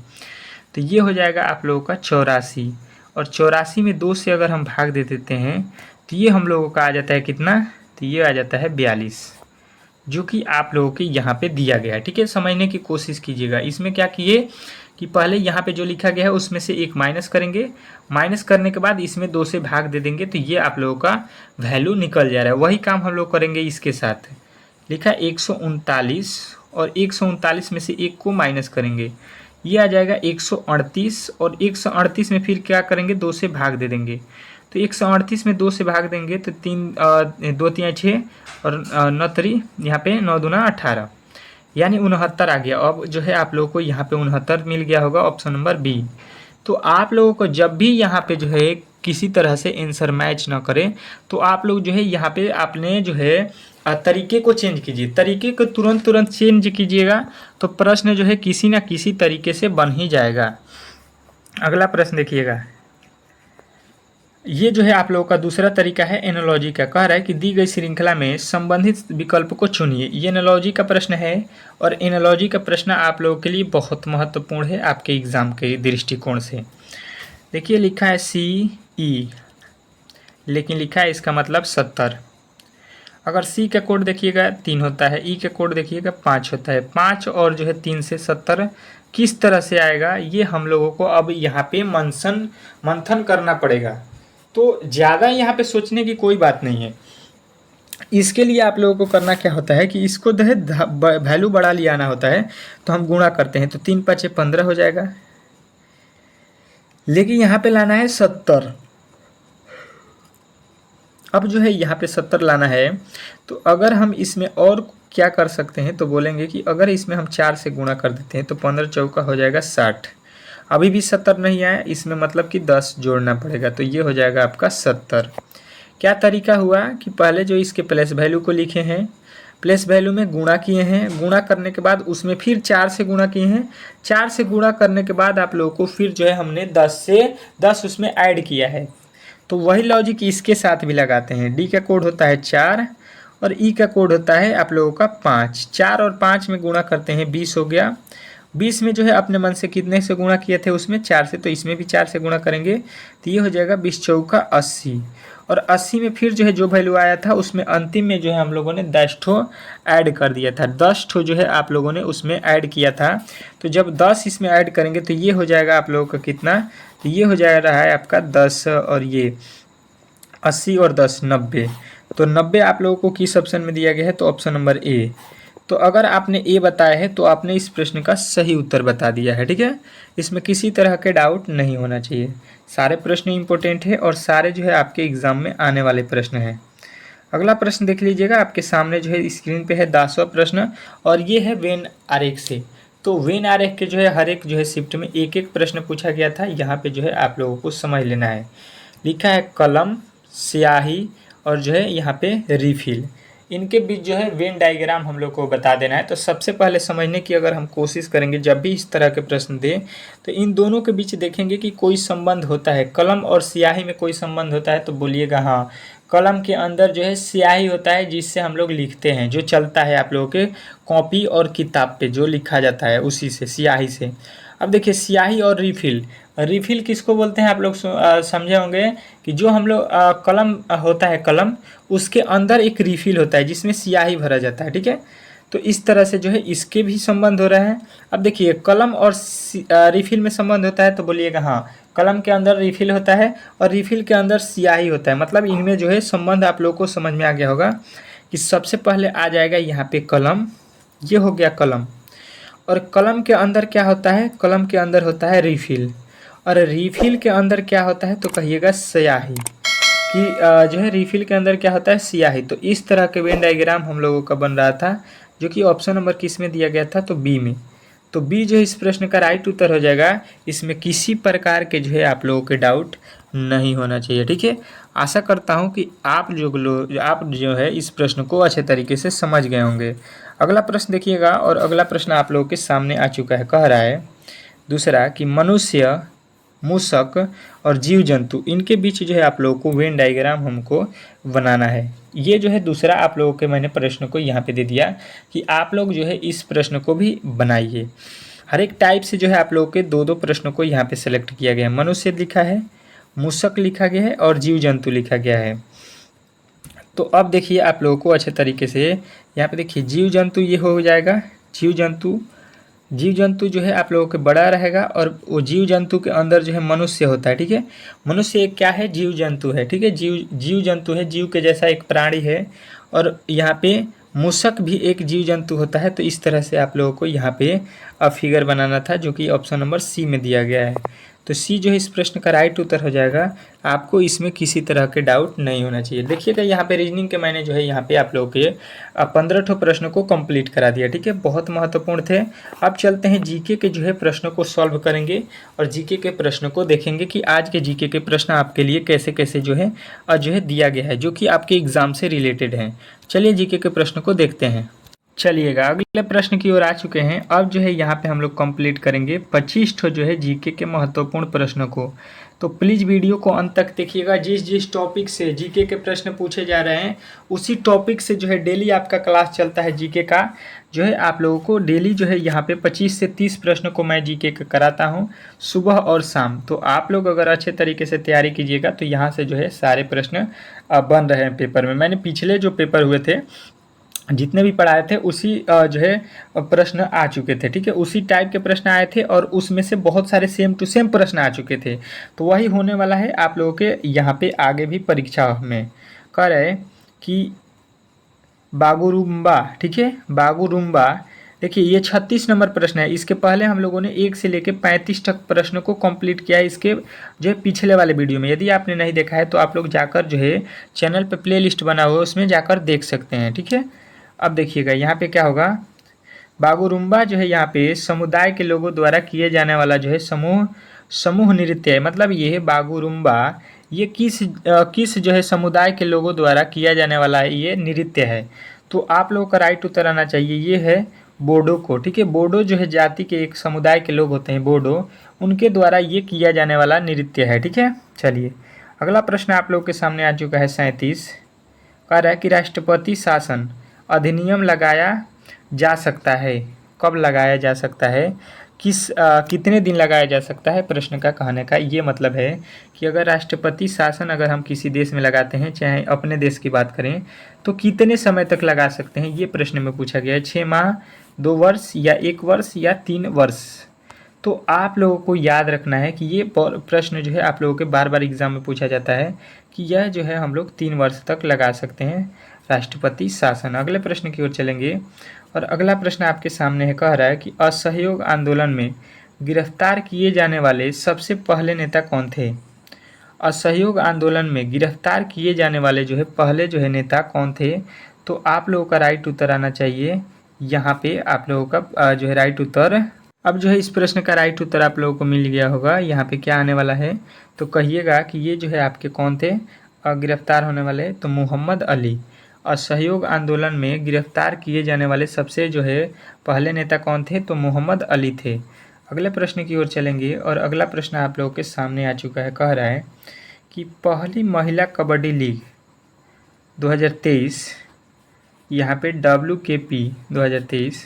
तो ये हो जाएगा आप लोगों का 84, और 84 में 2 से अगर हम भाग दे देते हैं तो ये हम लोगों का आ जाता है कितना, तो ये आ जाता है 42, जो कि आप लोगों के यहाँ पे दिया गया है। ठीक है, समझने की कोशिश कीजिएगा। इसमें क्या किए कि पहले यहाँ पे जो लिखा गया है उसमें से एक माइनस करेंगे, माइनस करने के बाद इसमें 2 से भाग दे देंगे तो ये आप लोगों का वैल्यू निकल जा रहा है। वही काम हम लोग करेंगे इसके साथ। लिखा 139 और 139 में से एक को माइनस करेंगे, ये आ जाएगा 138, और 138 में फिर क्या करेंगे 2 से भाग दे देंगे। तो 138 में 2 से भाग देंगे तो 2 3 6 और 9 3 यहाँ पे 9 दूना 18, यानी 69 आ गया। अब जो है आप लोगों को यहाँ पे 69 मिल गया होगा, ऑप्शन नंबर बी। तो आप लोगों को जब भी यहाँ पे जो है किसी तरह से आंसर मैच ना करें तो आप लोग जो है यहाँ पे आपने जो है तरीके को चेंज कीजिए। तरीके को तुरंत चेंज कीजिएगा तो प्रश्न जो है किसी ना किसी तरीके से बन ही जाएगा। अगला प्रश्न देखिएगा, ये जो है आप लोगों का दूसरा तरीका है एनालॉजी का। कह रहा है कि दी गई श्रृंखला में संबंधित विकल्प को चुनिए। ये एनालॉजी का प्रश्न है और एनालॉजी का प्रश्न आप लोगों के लिए बहुत महत्वपूर्ण है आपके एग्जाम के दृष्टिकोण से। देखिए लिखा है CE, लेकिन लिखा है इसका मतलब 70। अगर C का कोड देखिएगा 3 होता है, E का कोड देखिएगा 5 होता है। 5 और जो है 3 से 70 किस तरह से आएगा ये हम लोगों को अब यहाँ पे मंथन करना पड़ेगा। तो ज़्यादा यहाँ पे सोचने की कोई बात नहीं है। इसके लिए आप लोगों को करना क्या होता है कि इसको जो है वैल्यू बढ़ा लिया आना होता है। तो हम गुणा करते हैं तो 3 5 15 हो जाएगा, लेकिन यहाँ पे लाना है 70। अब जो है यहाँ पे 70 लाना है, तो अगर हम इसमें और क्या कर सकते हैं तो बोलेंगे कि अगर इसमें हम 4 से गुणा कर देते हैं तो 15 चौका हो जाएगा 60। अभी भी 70 नहीं आया, इसमें मतलब कि 10 जोड़ना पड़ेगा, तो ये हो जाएगा आपका 70। क्या तरीका हुआ कि पहले जो इसके प्लेस वैल्यू को लिखे हैं, प्लेस वैल्यू में गुणा किए हैं, गुणा करने के बाद उसमें फिर 4 से गुणा किए हैं, 4 से गुणा करने के बाद आप लोगों को फिर जो है हमने 10 उसमें ऐड किया है। तो वही लॉजिक इसके साथ भी लगाते हैं। डी का कोड होता है 4 और ई का कोड होता है आप लोगों का 5। 4 और 5 में गुणा करते हैं 20 हो गया। 20 में जो है अपने मन से कितने से गुणा किए थे उसमें 4 से, तो इसमें भी 4 से गुणा करेंगे तो ये हो जाएगा 20 चौका 80। और 80 में फिर जो है जो वैल्यू आया था उसमें अंतिम में जो है हम लोगों ने 10 ठो ऐड कर दिया था। 10 ठो जो है आप लोगों ने उसमें ऐड किया था। तो जब 10 इसमें ऐड करेंगे तो ये हो जाएगा आप लोगों का कितना, तो ये हो जा रहा है आपका 10 और ये 80 और 10 90। तो 90 आप लोगों को किस ऑप्शन में दिया गया है, तो ऑप्शन नंबर ए। तो अगर आपने ए बताया है तो आपने इस प्रश्न का सही उत्तर बता दिया है। ठीक है, इसमें किसी तरह के डाउट नहीं होना चाहिए। सारे प्रश्न इंपॉर्टेंट है और सारे जो है आपके एग्जाम में आने वाले प्रश्न हैं। अगला प्रश्न देख लीजिएगा, आपके सामने जो है स्क्रीन पे है 10वां प्रश्न और ये है वेन आरेख से। तो वेन आरेख के जो है हर एक जो है शिफ्ट में एक एक प्रश्न पूछा गया था। यहाँ पे जो है आप लोगों को समझ लेना है। लिखा है कलम, स्याही और जो है यहाँ पे रिफिल। इनके बीच जो है वेन डायग्राम हम लोग को बता देना है। तो सबसे पहले समझने की अगर हम कोशिश करेंगे जब भी इस तरह के प्रश्न दें तो इन दोनों के बीच देखेंगे कि कोई संबंध होता है, कलम और स्याही में कोई संबंध होता है तो बोलिएगा हाँ। कलम के अंदर जो है स्याही होता है जिससे हम लोग लिखते हैं, जो चलता है आप लोगों के कॉपी और किताब पे जो लिखा जाता है उसी से, स्याही से। अब देखिए स्याही और रिफिल, रिफिल किसको बोलते हैं आप लोग समझे होंगे कि जो हम लोग कलम होता है, कलम उसके अंदर एक रिफिल होता है जिसमें स्याही भरा जाता है, ठीक है। तो इस तरह से जो है इसके भी संबंध हो रहा है। अब देखिए कलम और रिफिल में संबंध होता है तो बोलिएगा हाँ, कलम के अंदर रिफिल होता है और रिफिल के अंदर स्याही होता है, मतलब इनमें जो है संबंध आप लोगों को समझ में आ गया होगा कि सबसे पहले आ जाएगा यहाँ पे कलम, ये हो गया कलम। और कलम के अंदर क्या होता है, कलम के अंदर होता है रिफिल, और रिफिल के अंदर क्या होता है तो कहिएगा स्याही, कि जो है रिफिल के अंदर क्या होता है स्याही। तो इस तरह के वेन डायग्राम हम लोगों का बन रहा था जो कि ऑप्शन नंबर किस में दिया गया था तो बी में। तो बी जो है इस प्रश्न का राइट उत्तर हो जाएगा। इसमें किसी प्रकार के जो है आप लोगों के डाउट नहीं होना चाहिए, ठीक है। आशा करता हूँ कि आप जो है इस प्रश्न को अच्छे तरीके से समझ गए होंगे। अगला प्रश्न देखिएगा, और अगला प्रश्न आप लोगों के सामने आ चुका है। कह रहा है दूसरा कि मनुष्य, मूषक और जीव जंतु, इनके बीच जो है आप लोगों को वेन डायग्राम हमको बनाना है। ये जो है दूसरा आप लोगों के मैंने प्रश्न को यहाँ पे दे दिया कि आप लोग जो है इस प्रश्न को भी बनाइए। हर एक टाइप से जो है आप लोगों के दो दो प्रश्नों को यहाँ पे सेलेक्ट किया गया है। मनुष्य लिखा है, मूषक लिखा गया है और जीव जंतु लिखा गया है। तो अब देखिए आप लोगों को अच्छे तरीके से यहाँ पे देखिए जीव जंतु ये हो जाएगा। जीव जंतु जो है आप लोगों के बड़ा रहेगा, और वो जीव जंतु के अंदर जो है मनुष्य होता है, ठीक है। मनुष्य एक क्या है, जीव जंतु है, ठीक है। जीव जंतु है, जीव के जैसा एक प्राणी है। और यहाँ पे मूषक भी एक जीव जंतु होता है। तो इस तरह से आप लोगों को यहाँ पे फिगर बनाना था जो कि ऑप्शन नंबर सी में दिया गया है। तो सी जो है इस प्रश्न का राइट उत्तर हो जाएगा। आपको इसमें किसी तरह के डाउट नहीं होना चाहिए। देखिएगा यहाँ पे रीजनिंग के मैंने जो है यहाँ पे आप लोगों के 15 प्रश्नों को कंप्लीट करा दिया, ठीक है। बहुत महत्वपूर्ण थे। अब चलते हैं जीके के जो है प्रश्नों को सॉल्व करेंगे और जीके के प्रश्नों को देखेंगे कि आज के जीके के प्रश्न आपके लिए कैसे कैसे जो है दिया गया है, जो कि आपके एग्जाम से रिलेटेड हैं। चलिए जीके के प्रश्न को देखते हैं। चलिएगा अगले प्रश्न की ओर आ चुके हैं। अब जो है यहाँ पे हम लोग कंप्लीट करेंगे 25 ठो जो है जीके के महत्वपूर्ण प्रश्नों को। तो प्लीज़ वीडियो को अंत तक देखिएगा। जिस जिस टॉपिक से जीके के प्रश्न पूछे जा रहे हैं उसी टॉपिक से जो है डेली आपका क्लास चलता है जीके का। जो है आप लोगों को डेली जो है यहाँ पे 25 से 30 प्रश्न को मैं जीके का कराता हूँ सुबह और शाम। तो आप लोग अगर अच्छे तरीके से तैयारी कीजिएगा तो यहाँ से जो है सारे प्रश्न बन रहे हैं पेपर में। मैंने पिछले जो पेपर हुए थे जितने भी पढ़ाए थे उसी जो है प्रश्न आ चुके थे, ठीक है। उसी टाइप के प्रश्न आए थे और उसमें से बहुत सारे सेम टू सेम प्रश्न आ चुके थे। तो वही होने वाला है आप लोगों के यहाँ पे आगे भी परीक्षा में। कह रहे कि बागुरुम्बा, ठीक है, बागुरुम्बा। देखिए ये 36 नंबर प्रश्न है। इसके पहले हम लोगों ने 1 से लेकर 35 तक प्रश्नों को कंप्लीट किया है इसके जो है पिछले वाले वीडियो में। यदि आपने नहीं देखा है तो आप लोग जाकर जो है चैनल पे प्लेलिस्ट बना हुआ है उसमें जाकर देख सकते हैं, ठीक है। अब देखिएगा यहाँ पे क्या होगा। बागुरुम्बा जो है यहाँ पे समुदाय के लोगों द्वारा किए जाने वाला जो है समूह नृत्य है। मतलब ये है बागुरुम्बा, ये किस जो है समुदाय के लोगों द्वारा किया जाने वाला है ये नृत्य है। तो आप लोगों का राइट उत्तर आना चाहिए ये है बोडो को, ठीक है। बोडो जो है जाति के एक समुदाय के लोग होते हैं बोडो, उनके द्वारा ये किया जाने वाला नृत्य है, ठीक है। चलिए अगला प्रश्न आप लोगों के सामने आ चुका है 37। कह रहा है कि राष्ट्रपति शासन अधिनियम लगाया जा सकता है, कब लगाया जा सकता है, कितने दिन लगाया जा सकता है। प्रश्न का कहने का ये मतलब है कि अगर राष्ट्रपति शासन अगर हम किसी देश में लगाते हैं, चाहे अपने देश की बात करें, तो कितने समय तक लगा सकते हैं ये प्रश्न में पूछा गया है। 6 माह, 2 वर्ष या 1 वर्ष या 3 वर्ष। तो आप लोगों को याद रखना है कि ये प्रश्न जो है आप लोगों के बार बार एग्जाम में पूछा जाता है कि यह जो है हम लोग 3 वर्ष तक लगा सकते हैं राष्ट्रपति शासन। अगले प्रश्न की ओर चलेंगे और अगला प्रश्न आपके सामने है। कह रहा है कि असहयोग आंदोलन में गिरफ्तार किए जाने वाले सबसे पहले नेता कौन थे। असहयोग आंदोलन में गिरफ्तार किए जाने वाले जो है पहले जो है नेता कौन थे। तो आप लोगों का राइट उत्तर आना चाहिए यहाँ पे। आप लोगों का जो है राइट उत्तर, अब जो है इस प्रश्न का राइट उत्तर आप लोगों को मिल गया होगा। यहाँ पे क्या आने वाला है तो कहिएगा कि ये जो है आपके कौन थे गिरफ्तार होने वाले। तो मोहम्मद अली। असहयोग आंदोलन में गिरफ्तार किए जाने वाले सबसे जो है पहले नेता कौन थे? तो मोहम्मद अली थे। अगले प्रश्न की ओर चलेंगे और अगला प्रश्न आप लोगों के सामने आ चुका है। कह रहा है कि पहली महिला कबड्डी लीग 2023 यहाँ पे WKP 2023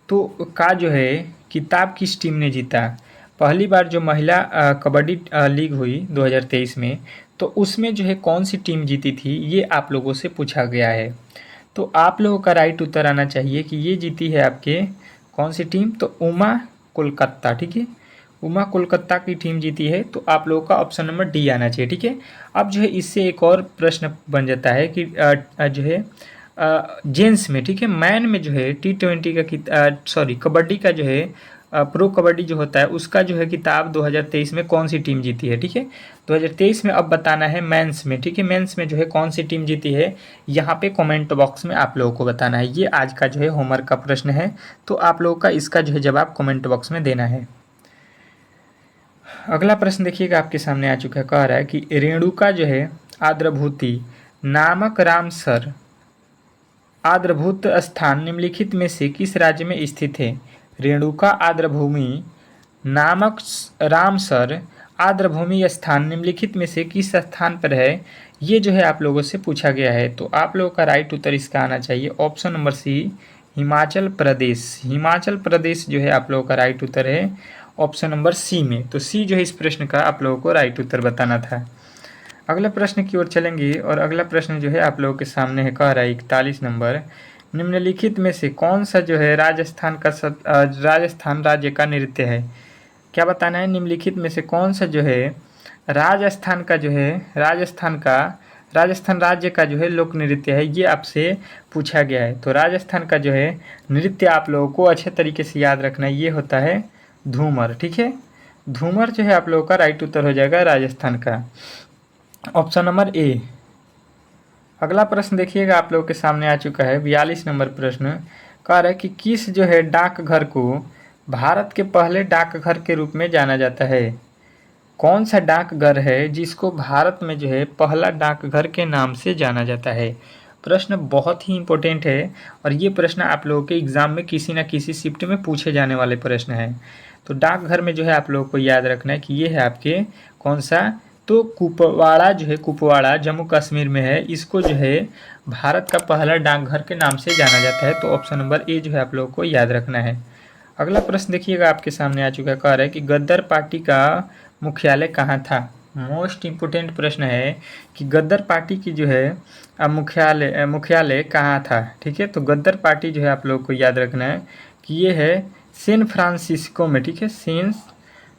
तो का जो है किताब किस टीम ने जीता? पहली बार जो महिला कबड्डी लीग हुई 2023 में, तो उसमें जो है कौन सी टीम जीती थी, ये आप लोगों से पूछा गया है। तो आप लोगों का राइट उत्तर आना चाहिए कि ये जीती है आपके कौन सी टीम? तो उमा कोलकाता। ठीक है, उमा कोलकाता की टीम जीती है। तो आप लोगों का ऑप्शन नंबर डी आना चाहिए। ठीक है, अब जो है इससे एक और प्रश्न बन जाता है कि जो है जेंट्स में, ठीक है, मैन में जो है T20 का कबड्डी का जो है प्रो कबड्डी जो होता है उसका जो है किताब 2023 में कौन सी टीम जीती है? ठीक है, 2023 में अब बताना है मेंस में। ठीक है, मेंस में जो है कौन सी टीम जीती है, यहाँ पे कमेंट बॉक्स में आप लोगों को बताना है। ये आज का जो है होमवर्क का प्रश्न है, तो आप लोगों का इसका जो है जवाब कमेंट बॉक्स में देना है। अगला प्रश्न देखिएगा आपके सामने आ चुका है। कह रहा है कि रेणुका जो है आद्रभूति नामक रामसर आर्द्रभूत स्थान निम्नलिखित में से किस राज्य में स्थित है? रेणुका आर्द्रभूमि नामक रामसर आर्द्रभूमि स्थान निम्नलिखित में से किस स्थान पर है? ये जो है आप लोगों से पूछा गया है। तो आप लोगों का राइट उत्तर इसका आना चाहिए option number C, Himachal Pradesh. Himachal Pradesh जो है आप लोगों का राइट उत्तर है ऑप्शन नंबर सी में। तो सी जो है इस प्रश्न का आप लोगों को राइट उत्तर बताना था। अगले प्रश्न की ओर चलेंगे और अगला प्रश्न जो है आप लोगों के सामने है। कह रहा है 41 नंबर, निम्नलिखित में से कौन सा जो है राजस्थान राज्य का नृत्य है? क्या बताना है? निम्नलिखित में से कौन सा जो है राजस्थान राज्य का जो है लोक नृत्य है, ये आपसे पूछा गया है। तो राजस्थान का जो है नृत्य आप लोगों को अच्छे तरीके से याद रखना है, ये होता है धूमर। ठीक है, धूमर जो है आप लोगों का राइट उत्तर हो जाएगा राजस्थान का, ऑप्शन नंबर ए। अगला प्रश्न देखिएगा आप लोगों के सामने आ चुका है 42 नंबर प्रश्न। कह रहा है कि किस जो है डाकघर को भारत के पहले डाकघर के रूप में जाना जाता है? कौन सा डाकघर है जिसको भारत में जो है पहला डाकघर के नाम से जाना जाता है? प्रश्न बहुत ही इंपॉर्टेंट है और ये प्रश्न आप लोगों के एग्जाम में किसी न किसी शिफ्ट में पूछे जाने वाले प्रश्न हैं। तो डाकघर में जो है आप लोगों को याद रखना है कि ये है आपके कौन सा? तो कुपवाड़ा जो है, कुपवाड़ा जम्मू कश्मीर में है। इसको जो है भारत का पहला डाकघर के नाम से जाना जाता है। तो ऑप्शन नंबर ए जो है आप लोगों को याद रखना है। अगला प्रश्न देखिएगा आपके सामने आ चुका है। कह रहा है कि गद्दर पार्टी का मुख्यालय कहाँ था? मोस्ट इम्पोर्टेंट प्रश्न है कि गद्दर पार्टी की जो है मुख्यालय कहाँ था? ठीक है, तो गद्दर पार्टी जो है आप लोगों को याद रखना है कि ये है सैन फ्रांसिस्को में। ठीक है,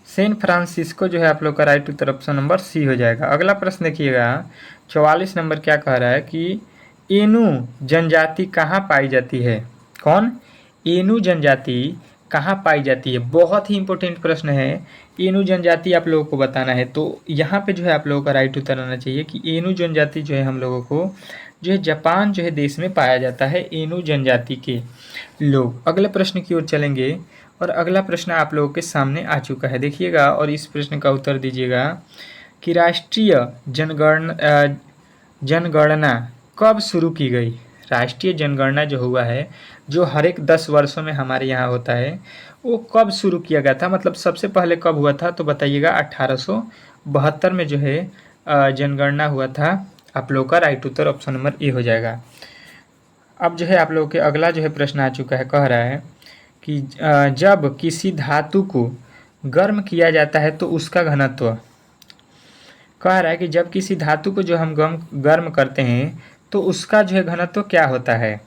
सैन फ्रांसिस्को जो है आप लोग का राइट उत्तर ऑप्शन नंबर सी हो जाएगा। अगला प्रश्न देखिएगा 44 नंबर क्या कह रहा है कि एनू जनजाति कहाँ पाई जाती है? कौन? एनू जनजाति कहाँ पाई जाती है? बहुत ही इंपॉर्टेंट प्रश्न है। एनू जनजाति आप लोगों को बताना है। तो यहाँ पे जो है आप लोगों का राइट उत्तर आना चाहिए कि एनू जनजाति जो है हम लोगों को जो है जापान जो है देश में पाया जाता है एनू जनजाति के लोग। अगले प्रश्न की ओर चलेंगे और अगला प्रश्न आप लोगों के सामने आ चुका है। देखिएगा और इस प्रश्न का उत्तर दीजिएगा कि राष्ट्रीय जनगणना कब शुरू की गई? राष्ट्रीय जनगणना जो हुआ है, जो हर एक 10 वर्षों में हमारे यहाँ होता है, वो कब शुरू किया गया था? मतलब सबसे पहले कब हुआ था? तो बताइएगा 1872 में जो है जनगणना हुआ था। आप लोगों का right Uttar option number A हो जाएगा। अब जो है आप लोगों के अगला जो है प्रश्न आ चुका है। कह रहा है कि जब किसी धातु को गर्म किया जाता है तो उसका घनत्व, कह रहा है कि जब किसी धातु को जो हम गर्म करते हैं तो उसका जो है घनत्व क्या होता है?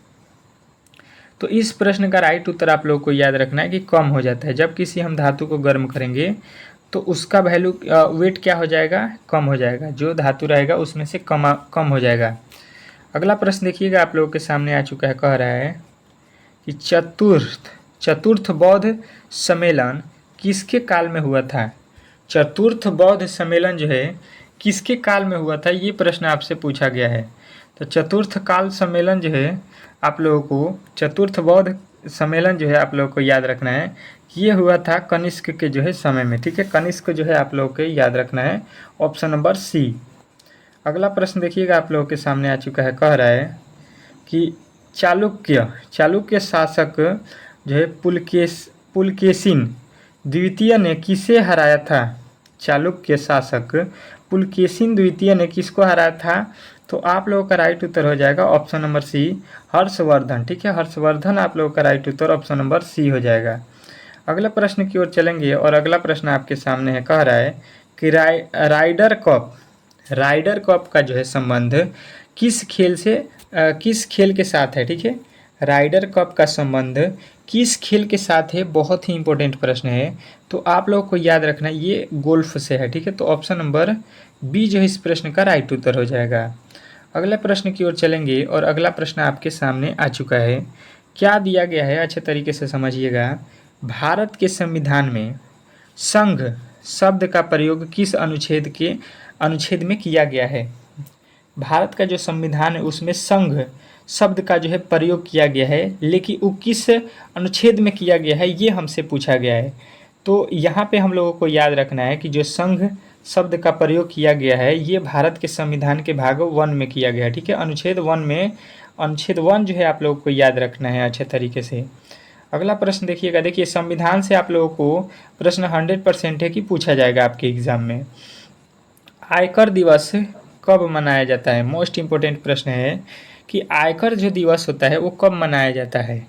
तो इस प्रश्न का राइट उत्तर आप लोगों को याद रखना है कि कम हो जाता है। जब किसी हम धातु को गर्म करेंगे तो उसका वैल्यू वेट क्या हो जाएगा? कम हो जाएगा। जो धातु रहेगा उसमें से कम हो जाएगा। अगला प्रश्न देखिएगा आप लोगों के सामने आ चुका है। कह रहा है कि चतुर्थ बौद्ध सम्मेलन किसके काल में हुआ था? चतुर्थ बौद्ध सम्मेलन जो है किसके काल में हुआ था, ये प्रश्न आपसे पूछा गया है। तो चतुर्थ काल सम्मेलन जो है आप लोगों को, चतुर्थ बौद्ध सम्मेलन जो है आप लोगों को याद रखना है कि ये हुआ था कनिष्क के जो है समय में। ठीक है, कनिष्क जो है आप लोगों को याद रखना है, ऑप्शन नंबर सी। अगला प्रश्न देखिएगा आप लोगों के सामने आ चुका है। कह रहा है कि चालुक्य शासक जो है पुलकेशिन द्वितीय ने किसे हराया था। चालुक्य शासक पुलकेशिन द्वितीय ने किसको हराया था। तो आप लोगों का राइट उत्तर हो जाएगा ऑप्शन नंबर सी, हर्षवर्धन। ठीक है, हर्षवर्धन आप लोगों का राइट उत्तर ऑप्शन नंबर सी हो जाएगा। अगला प्रश्न की ओर चलेंगे और अगला प्रश्न आपके सामने है, कह रहा है कि राइडर कप का जो है संबंध किस खेल के साथ है। ठीक है, राइडर कप का संबंध किस खेल के साथ है, बहुत ही इंपॉर्टेंट प्रश्न है। तो आप लोगों को याद रखना ये गोल्फ से है। ठीक है, तो ऑप्शन नंबर बी जो है इस प्रश्न का राइट उत्तर हो जाएगा। अगले प्रश्न की ओर चलेंगे और अगला प्रश्न आपके सामने आ चुका है। क्या दिया गया है, अच्छे तरीके से समझिएगा। भारत के संविधान में संघ शब्द का प्रयोग किस अनुच्छेद में किया गया है। भारत का जो संविधान है उसमें संघ शब्द का जो है प्रयोग किया गया है, लेकिन वो किस अनुच्छेद में किया गया है ये हमसे पूछा गया है। तो यहाँ पे हम लोगों को याद रखना है कि जो संघ शब्द का प्रयोग किया गया है ये भारत के संविधान के भाग 1 में किया गया है। ठीक है, अनुच्छेद 1 जो है आप लोगों को याद रखना है अच्छे तरीके से। अगला प्रश्न देखिएगा। देखिए, संविधान से आप लोगों को प्रश्न 100% है कि पूछा जाएगा आपके एग्जाम में। आयकर दिवस कब मनाया जाता है। मोस्ट इम्पोर्टेंट प्रश्न है कि आयकर जो दिवस होता है वो कब मनाया जाता है।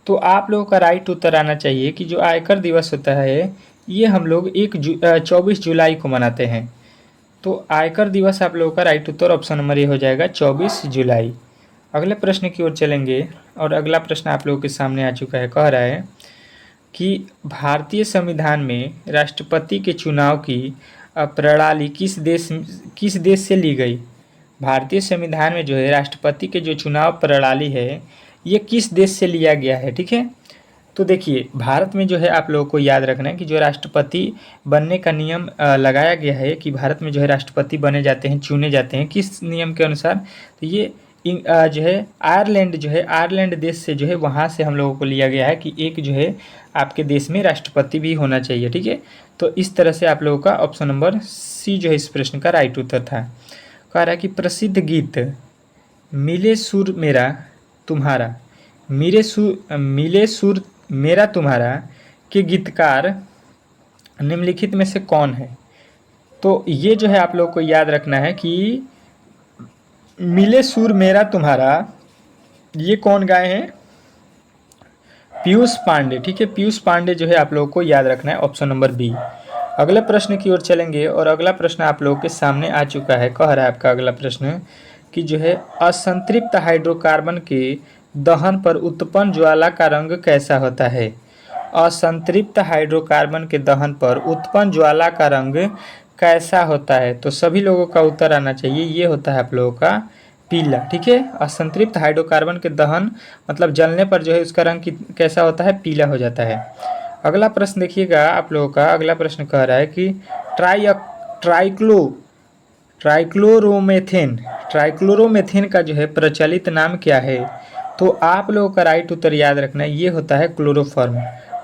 तो आप लोगों का राइट उत्तर आना चाहिए कि जो आयकर दिवस होता है ये हम लोग 24 जुलाई को मनाते हैं। तो आयकर दिवस आप लोगों का right Uttar option number A हो जाएगा 24 जुलाई। अगले प्रश्न की ओर चलेंगे और अगला प्रश्न आप लोगों के सामने आ चुका है, कह रहा है कि भारतीय संविधान में राष्ट्रपति के चुनाव की प्रणाली किस देश से ली गई। भारतीय संविधान में जो है राष्ट्रपति के जो चुनाव प्रणाली है ये किस देश से लिया गया है। ठीक है, तो देखिए भारत में जो है आप लोगों को याद रखना है कि जो राष्ट्रपति बनने का नियम लगाया गया है कि भारत में जो है राष्ट्रपति बने जाते हैं, चुने जाते हैं किस नियम के अनुसार। तो ये जो है आयरलैंड देश से जो है वहाँ से हम लोगों को लिया गया है कि एक जो है आपके देश में राष्ट्रपति भी होना चाहिए। ठीक है, तो इस तरह से आप लोगों का ऑप्शन नंबर सी जो है इस प्रश्न का राइट उत्तर था। कह रहा है कि प्रसिद्ध गीत मिले सुर मेरा तुम्हारा मिले सुर मेरा तुम्हारा के गीतकार निम्नलिखित में से कौन है। तो ये जो है आप लोगों को याद रखना है कि मिले सुर मेरा तुम्हारा ये कौन गाए हैं, पीयूष पांडे। ठीक है, पीयूष पांडे जो है आप लोगों को याद रखना है ऑप्शन नंबर बी। अगले प्रश्न की ओर चलेंगे और अगला प्रश्न आप लोगों के सामने आ चुका है। कह रहा है आपका अगला प्रश्न कि जो है असंतृप्त हाइड्रोकार्बन के दहन पर उत्पन्न ज्वाला का रंग कैसा होता है। असंतृप्त हाइड्रोकार्बन के दहन पर उत्पन्न ज्वाला का रंग कैसा होता है। तो सभी लोगों का उत्तर आना चाहिए, ये होता है आप लोगों का पीला। ठीक है, असंतृप्त हाइड्रोकार्बन के दहन मतलब जलने पर जो है उसका रंग कैसा होता है, पीला हो जाता है। अगला प्रश्न देखिएगा आप लोगों का। अगला प्रश्न कह रहा है कि ट्राइक्लोरोमेथेन का जो है प्रचलित नाम क्या है। तो आप लोगों का राइट उत्तर याद रखना है, ये होता है क्लोरोफॉर्म।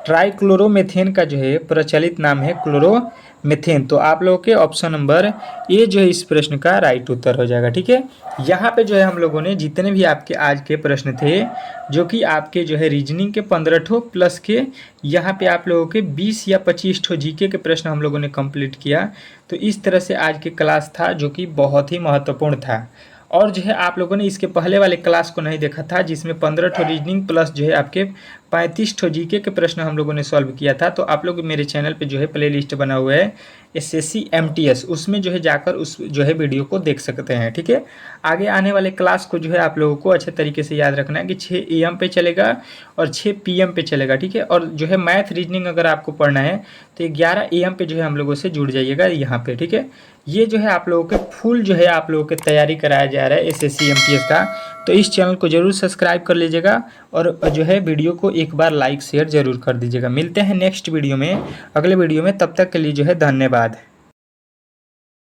ट्राइक्लोरोमेथेन का जो है प्रचलित नाम है क्लोरोमेथेन। तो आप लोगों के ऑप्शन नंबर ए जो है इस प्रश्न का राइट उत्तर हो जाएगा। ठीक है, यहाँ पे जो है हम लोगों ने जितने भी आपके आज के प्रश्न थे जो कि आपके जो है रीजनिंग के 15 ठो प्लस के यहाँ पे आप लोगों के 20 या 25 ठो जीके के प्रश्न हम लोगों ने कंप्लीट किया। तो इस तरह से आज के क्लास था जो कि बहुत ही महत्वपूर्ण था। और जो है आप लोगों ने इसके पहले वाले क्लास को नहीं देखा था जिसमें 15 ठो रीजनिंग प्लस जो है आपके 35 ठो जीके के प्रश्न हम लोगों ने सॉल्व किया था। तो आप लोग मेरे चैनल पे जो है प्ले लिस्ट बना हुआ है SSC MTS, उसमें जो है जाकर उस जो है वीडियो को देख सकते हैं। ठीक है, आगे आने वाले क्लास को जो है आप लोगों को अच्छे तरीके से याद रखना है कि 6 AM पे चलेगा और 6 PM पे चलेगा। ठीक है, और जो है मैथ रीजनिंग अगर आपको पढ़ना है तो 11 AM पे जो है हम लोगों से जुड़ जाइएगा यहाँ पे। ठीक है, ये जो है आप लोगों के फुल जो है आप लोगों की तैयारी कराया जा रहा है SSC MTS का। तो इस चैनल को जरूर सब्सक्राइब कर लीजिएगा और जो है वीडियो को एक बार लाइक शेयर जरूर कर दीजिएगा। मिलते हैं नेक्स्ट वीडियो में, अगले वीडियो में, तब तक के लिए जो है धन्यवाद।